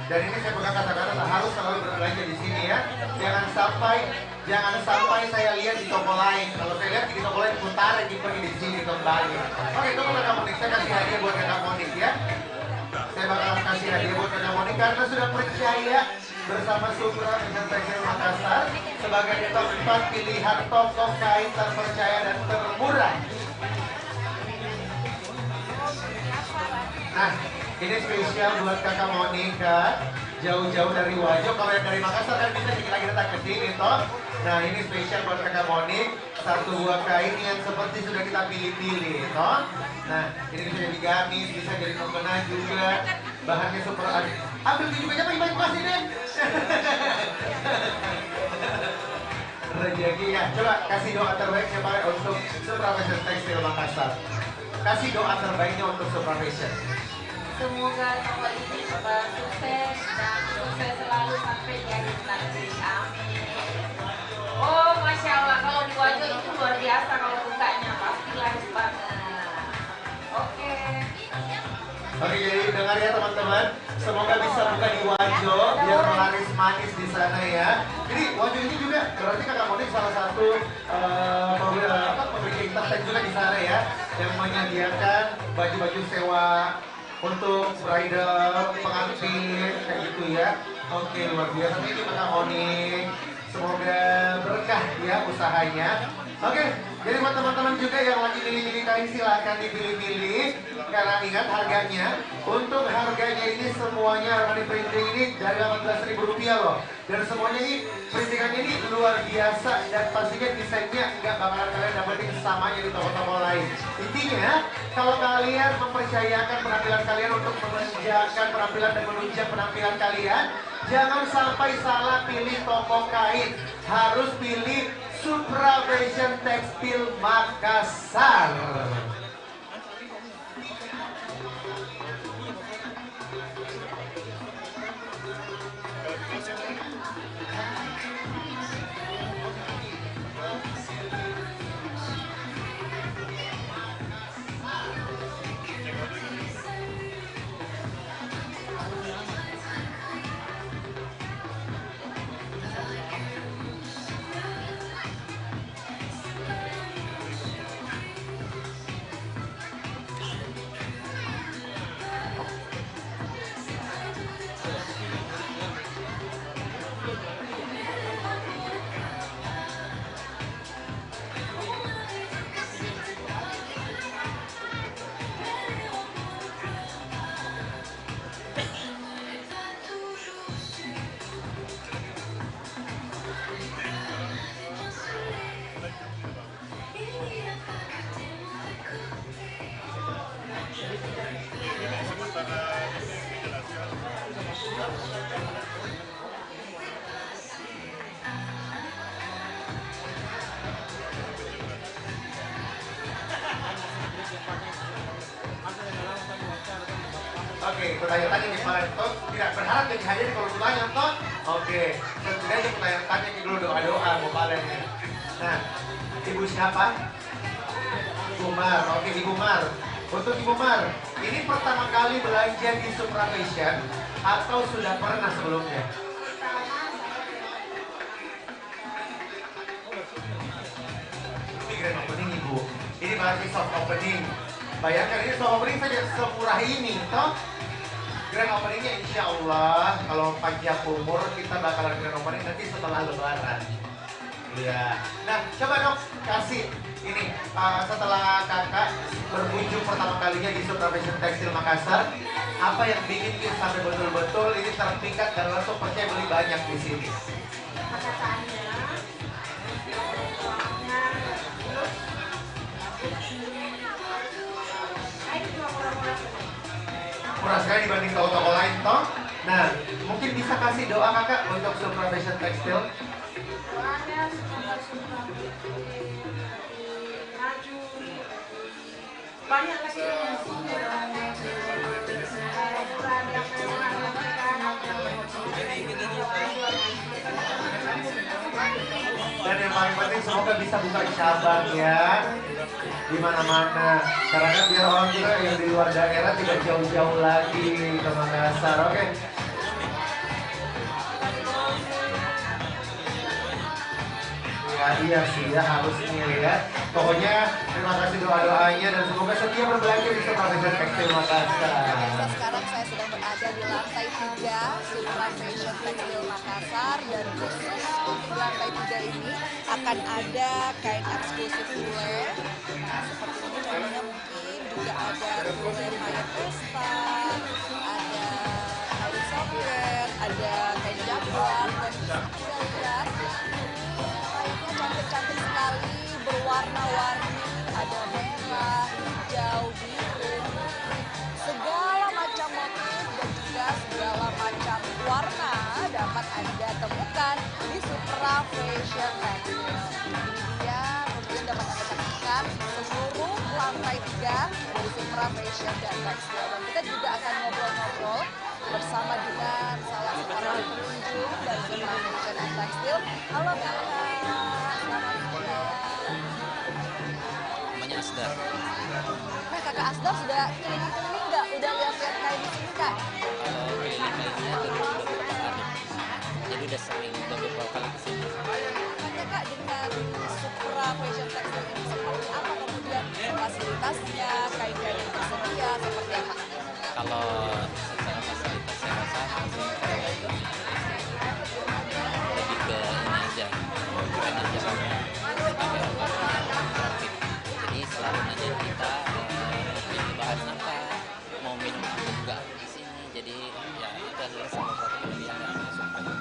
dan ini saya pegang kata-kata tak harus selalu berbelanja di sini ya. Jangan sampai saya lihat di toko lain. Kalau saya lihat di toko lain, putar pergi di sini kembali. Oke, itu kakak Monik, saya kasih hadiah buat kakak Monik ya. Saya bakal kasih hadiah buat kakak Monik karena sudah percaya bersama Supra Fashion Tekstil Makassar sebagai tempat pilihan toko kain terpercaya dan termurah. Nah, ini spesial buat kakak Monika, jauh-jauh dari Wajo. Kalau yang dari Makassar kan bisa lagi datang ke sini toh. Nah, ini spesial buat kakak Monik, satu buah kain yang seperti sudah kita pilih-pilih toh. Nah, ini bisa jadi gamis, bisa jadi mukena juga. Bahannya super ambil juga apa ibadah pas ini. Rezeki ya. Coba kasih doa terbaik siapa untuk Supra Fashion Tekstil Makassar. Kasih doa terbaiknya untuk Supra Fashion. Semoga toko ini sukses dan sukses selalu sampai jadi nanti. Amin. Oh, masya Allah, kalau di Wajo itu luar biasa kalau bukanya, pasti laris banget. Oke. Oke, jadi dengar ya teman-teman, semoga bisa buka di Wajo biar laris manis di sana ya. Jadi Wajo ini juga berarti kakak Monik salah satu pemberi internet juga di sana ya, yang menyediakan baju-baju sewa untuk bridal, pengantin, kayak gitu ya. Oke, luar biasa ini kakak Monik. Semoga berkah ya usahanya. Oke, jadi buat teman-teman juga yang lagi milih-milih kain silahkan dipilih-pilih. Karena ingat harganya, untuk harganya ini semuanya Armani Printing ini dari Rp18.000 loh. Dan semuanya ini printingannya ini luar biasa dan pastinya desainnya nggak bakalan kalian dapetin samanya di toko-toko lain. Intinya, kalau kalian mempercayakan penampilan kalian untuk menunjukkan penampilan dan menunjang penampilan kalian, jangan sampai salah pilih toko kain. Harus pilih Supra Fashion Tekstil Makassar. Oke, tanya-tanya ke kepala toh tidak berharap jadi hadir kalau tanya toh. Oke, setidaknya tanya-tanya dulu doa-doa mau balennya. Nah, ibu siapa? Umar. Oke, Ibu Mar. Untuk Ibu Mar, ini pertama kali belanja di Supra Fashion atau sudah pernah sebelumnya? Ini grand opening Ibu. Ini masih soft opening. Bayangkan ini soft opening saja semurah ini, toh? Grand openingnya insya Allah kalau panjang umur kita bakalan grand opening nanti setelah Lebaran. Iya. Nah, coba dong kasih ini setelah kakak berkunjung pertama kalinya di Supra Fashion Tekstil Makassar, apa yang bikin kita sampai betul-betul ini terpikat dan langsung percaya beli banyak di sini? Murah sekali dibanding toko-toko lain toh. Nah, mungkin bisa kasih doa kakak untuk Supra Fashion Tekstil. Doanya semoga Supra maju banyak lagi dan yang paling penting semoga bisa buka cabang ya di mana-mana karena biar orang juga yang di luar daerah tidak jauh-jauh lagi ke Makassar. Oke. Ya, iya sih ya harusnya ya. Pokoknya terima kasih doa-doanya dan semoga setia berbelanja di Supra Fashion Tekstil Makassar. Sekarang saya sedang berada di lantai 3 Supra Fashion Tekstil Makassar dan khusus untuk lantai 3 ini akan ada kain eksklusif bule. Nah seperti ini contohnya mungkin juga ada bule kain pesta, ada kain soket, ada kain jaguar dan bisa kita lihat kainnya cantik-cantik sekali berwarna-warni, ada merah, hijau, biru, segala macam motif dan juga segala macam warna dapat Anda temukan di Supra Fashion Tekstil. Ini dia kemudian dapat Anda saksikan seluruh lantai 3 dari Supra Fashion dan Tekstil. Dan kita juga akan ngobrol-ngobrol bersama dengan salah seorang pengunjung dari Supra Fashion dan Tekstil. Halo kakak, selamat siang. Namanya Asdar. Nah kakak Asdar sudah keliling-keliling nggak? Udah lihat-lihat kain di sini kak? Kalau keliling-kelilingnya itu udah beberapa kali. Jadi udah sering beberapa kali ke sini. Makanya kak dengan Supra Fashion Tekstil ini seperti apa kemudian fasilitasnya, kain-kain yang tersedia seperti apa? Kalau secara fasilitas saya rasa masih lebih ke ini aja, keren aja. Jadi selalu nanya kita ini bahan apa, mau minum apa juga di sini. Jadi ya itu adalah salah satu kelebihan dari Supra.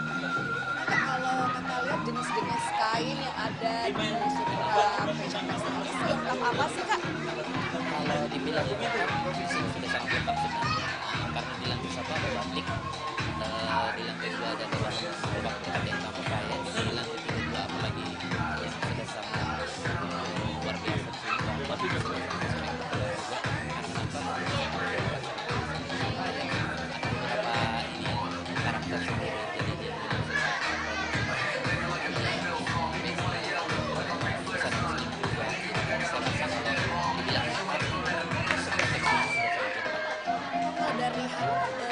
Kalau kakak lihat jenis-jenis kain yang ada di Supra Fashion Tekstil ini lengkap apa sih kak? Kalau dibilang lengkap, sih sudah sangat lengkap sebenarnya. Karena di lantai 1 ada batik, di lantai 2 ada gerobak tempat yang sama kaya, di lantai 3 juga apalagi yang sudah sangat luar biasa di sini, bahwa sudah sangat spektakuler juga. Ada beberapa ini karakter sendiri, jadi dia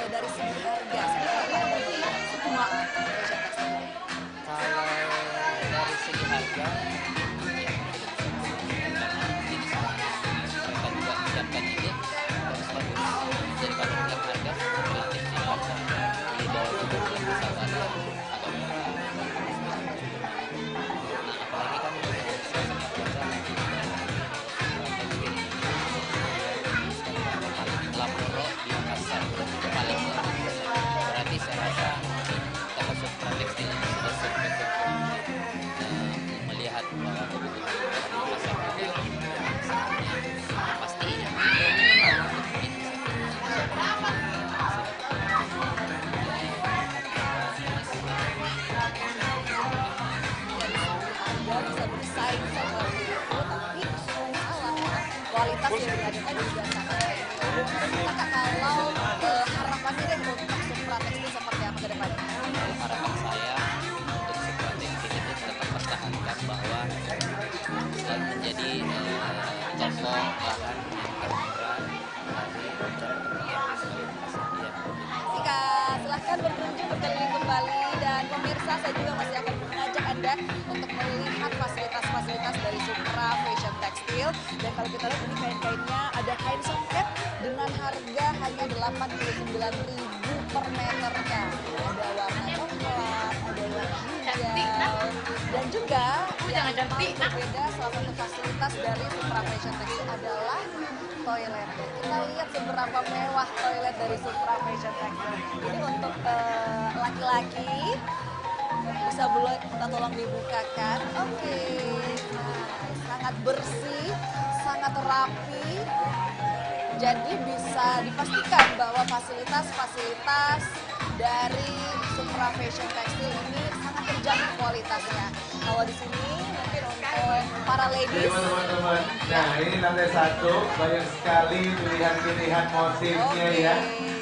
dari segi harga sebenarnya mungkin semua fashion tekstil. Kalau dari segi harga karena jenis mereka juga menyiapkan ide harus bagus. Jadi kalau bilang harga relatif simpel, beli bawah 30 bisa ada agak murah. Nah apalagi kan suasana puasa Laporo di Makassar paling murah. Berarti saya rasa toko Supra Tekstil ini sudah sampai ke melihat bahwa kebutuhan di Makassar itu pasti saya juga masih akan mengajak Anda untuk melihat fasilitas-fasilitas dari Supra Fashion Textile. Dan kalau kita lihat ini kain-kainnya, ada kain soket dengan harga hanya 89.000 per meternya. Ada warna coklat, ada warna hijau, dan juga yang paling berbeda salah satu fasilitas dari Supra Fashion Textile adalah toilet. Kita lihat seberapa mewah toilet dari Supra Fashion Textile. Ini untuk laki-laki, bisa boleh kita tolong dibukakan. Oke, nah, sangat bersih, sangat rapi. Jadi bisa dipastikan bahwa fasilitas-fasilitas dari Supra Fashion Textile ini sangat terjamin kualitasnya. Kalau di sini mungkin untuk para ladies. Teman-teman, nah ini lantai 1 banyak sekali pilihan-pilihan motifnya ya.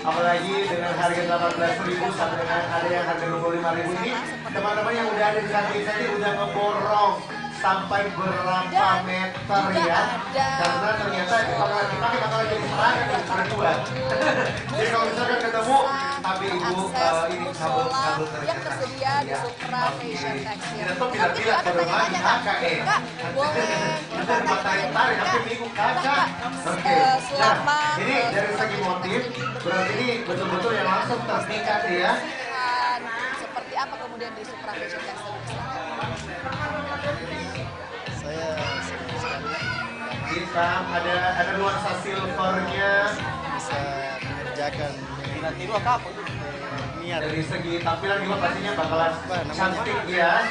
Apalagi dengan harga 18.000 sampai dengan ada yang harga 25.000 ini, teman-teman yang udah ada di samping saya ini udah ngeborong sampai berapa meter ya, karena ternyata dipakai bakal jadi serangan yang berdua. Jadi kalau misalkan ketemu tapi ibu ini kabel yang tersedia di Supra Fashion Textile. Tidak bilang baru lagi kakak boleh tarik tapi minggu kakak. Oke, nah ini dari segi motif berarti ini betul-betul yang langsung terpikat ya. Seperti apa kemudian di Supra Fashion Textile? Saya senang sekali hitam, ada nuansa silvernya, bisa mengerjakan niat. Dari segi tampilan juga pastinya bakalan cantik ya.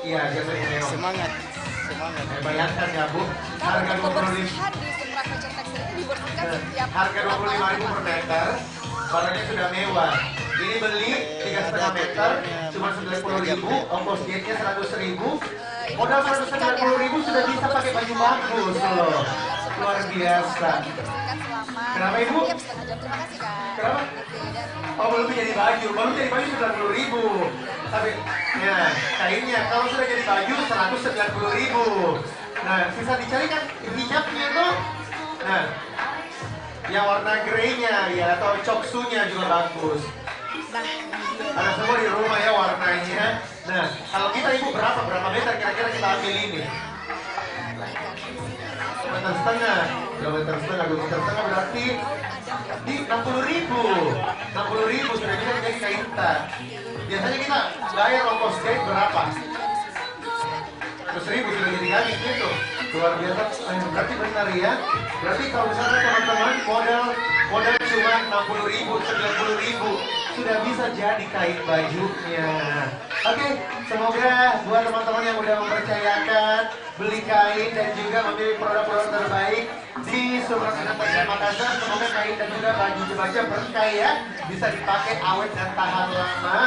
Iya, jadi semangat. Bayangkan ya Bu, harga 25.000 di Supra Fashion Textile ini dibersihkan setiap harga 25.000 per meter, barangnya sudah mewah. Ini beli 3,5 meter cuma 90.000, ongkos gate-nya 100.000. Modal 190.000 sudah bisa pakai baju bagus loh. Luar biasa. Kenapa Ibu? Terima kasih Kak. Kenapa? Oh belum jadi baju, baru jadi baju 90.000. Tapi ya kainnya kalau sudah jadi baju 190.000. Nah bisa dicari kan hijabnya tuh. Nah yang warna grey-nya ya atau choksunya juga bagus. Ada semua di rumah ya warnanya. Nah, kalau kita Ibu berapa meter kira-kira kita ambil ini? Meter setengah. 2,5 meter berarti di 60.000. 60.000 sudah bisa jadi kain tat. Biasanya kita bayar ongkos gate berapa? 100.000 sudah jadi gamis gitu. Luar biasa. Berarti benar ya. Berarti kalau misalnya teman-teman modal cuma 60.000, 90.000 sudah bisa jadi kain bajunya. Oke, semoga buat teman-teman yang udah mempercayakan beli kain dan juga memilih produk-produk terbaik di Supra Fashion Textile Makassar, semoga kain dan juga baju baja berkah ya, bisa dipakai awet dan tahan lama.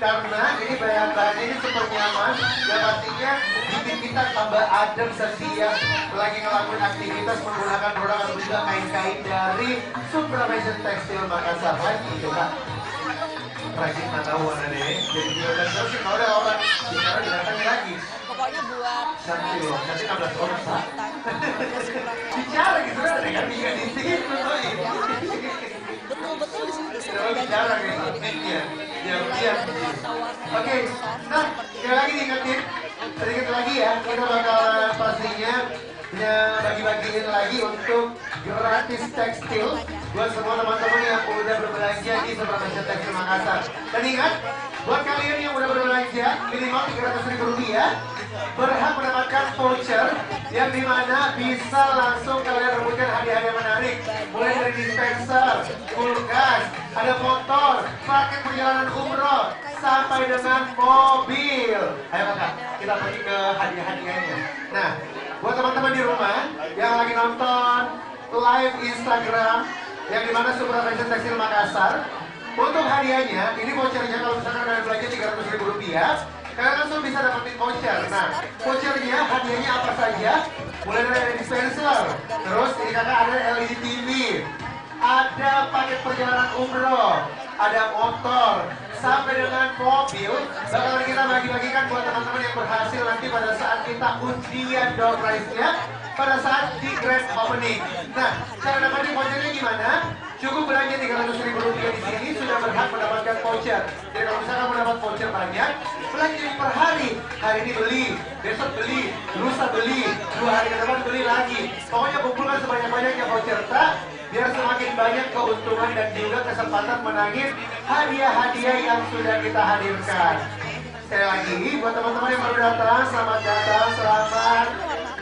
Karena ini bahan-bahannya ini super nyaman, yang pastinya bikin kita tambah adem setiap lagi ngelakuin aktivitas menggunakan produk atau juga kain-kain dari Supra Fashion Textile Makassar. Lagi itu Kak. Rajin tahu warna deh, jadi jualan terus kalau ada orang bicara didatangi lagi. Pokoknya buat cantik loh, cantik 16 orang Pak. Bicara gitu kan, dengan dia di sini betul-betul di sini bicara kayak cantiknya, diam-diam. Oke, nah sekali lagi diingetin, sedikit lagi ya, kita bakal pastinya bagi-bagiin lagi untuk gratis tekstil buat semua teman-teman yang udah berbelanja di Supra Fashion Textile Makassar. Dan ingat, buat kalian yang udah berbelanja minimal Rp300.000 berhak mendapatkan voucher yang dimana bisa langsung kalian rebutkan hadiah-hadiah menarik, mulai dari dispenser, kulkas, ada motor, paket perjalanan umroh, sampai dengan mobil. Ayo kakak, kita pergi ke hadiah-hadiahnya. Nah, buat teman-teman di rumah yang lagi nonton live Instagram yang dimana Supra Fashion Textile Makassar, untuk hadiahnya ini vouchernya kalau misalkan kalian belanja Rp300.000, kalian langsung bisa dapetin voucher. Nah, vouchernya hadiahnya apa saja? Mulai dari dispenser, terus ini kakak ada LED TV, ada paket perjalanan umroh, ada motor, sampai dengan mobil. Bakalan kita bagi-bagikan buat teman-teman yang berhasil nanti pada saat kita undian door prize-nya pada saat di grand opening. Nah, cara dapetin vouchernya gimana? Cukup belanja Rp300.000 di sini sudah berhak mendapatkan voucher. Jadi kalau misalkan mendapat voucher banyak, belanja per hari. Hari ini beli, besok beli, lusa beli, 2 hari ke depan beli lagi. Pokoknya kumpulkan sebanyak-banyaknya voucher tak, biar semakin banyak keuntungan dan juga kesempatan menangin hadiah-hadiah yang sudah kita hadirkan. Sekali lagi, buat teman-teman yang baru datang, selamat datang, selamat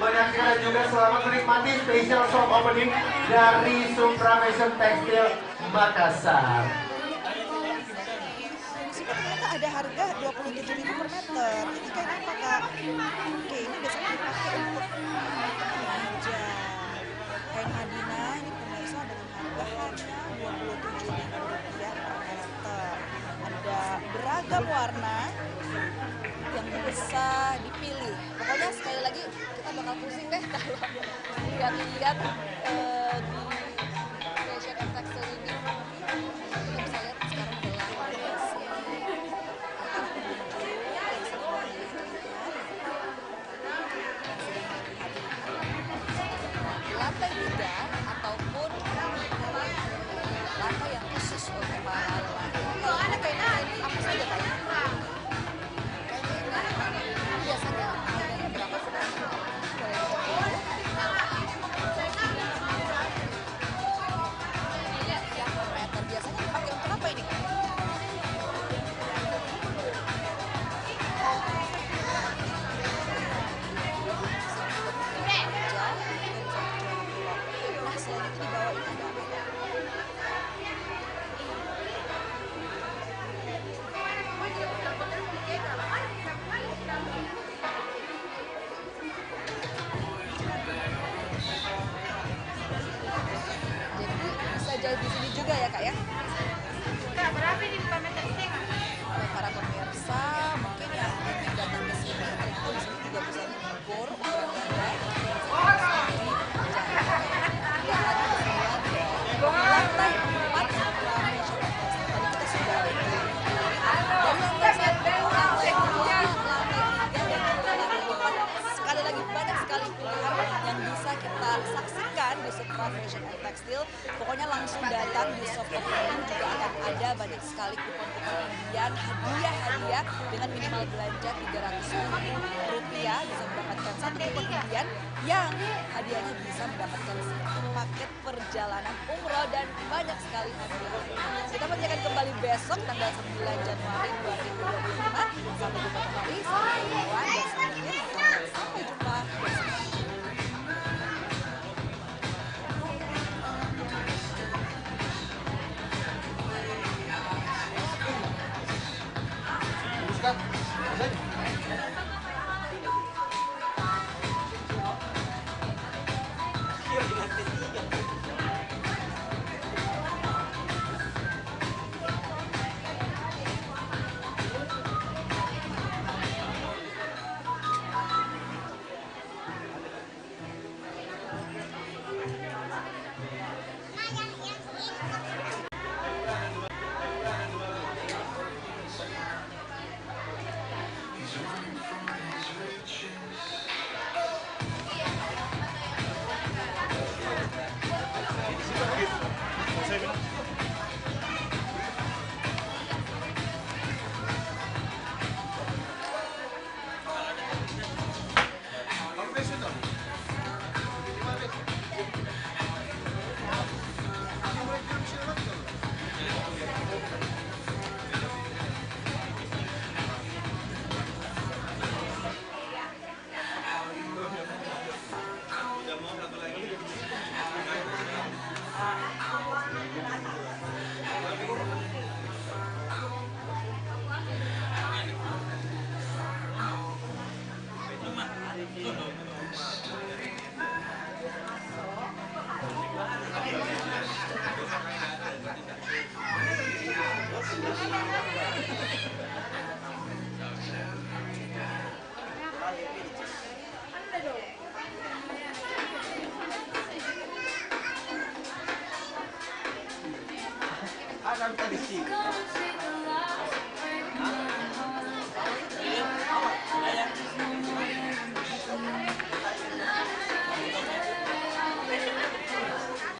menyaksikan dan juga selamat menikmati special shop opening dari Supra Fashion Textile Makassar. Ternyata ada harga 27.000 per meter. Ini kain apa, Kak? Oke, ini biasanya dipakai untuk meja. Kain Madina ini pemirsa dengan harga hanya Rp27.000 per meter. Ada beragam warna yang bisa dipilih. Pokoknya sekali lagi kita bakal pusing deh kalau lihat-lihat di fashion and textile ini. Kita bisa lihat sekarang adalah lantai 3 ataupun lantai yang khusus untuk para lelaki. Kalau ada kain apa saja kain? Biasanya harganya berapa sih? Yang per meter biasanya dipakai untuk apa ini? Nah, selain itu di bawah ini ada apa ya? Bisa jahit di sini juga ya, Kak ya? Kak, berapa ini per meter ini? Buat para pemirsa, mungkin yang ingin datang ke sini, itu di sini juga bisa mengukur ukuran Anda. Lantai 4 tadi kita sudah dari lantai 1, lantai 2, lantai 3 dan juga lantai 4. Sekali lagi banyak sekali pilihan yang bisa kita saksikan di Supra Fashion and Textile. Pokoknya langsung datang di shop opening, juga akan ada banyak sekali kupon-kupon undian, hadiah-hadiah dengan minimal belanja Rp300.000 bisa mendapatkan 1 kupon undian yang hadiahnya bisa mendapatkan 1 paket perjalanan umroh dan banyak sekali hadiah. Kita nanti akan kembali besok tanggal 9 Januari 2025. Sampai jumpa kembali, saya Iwan dan sampai jumpa besok. Akan terisi.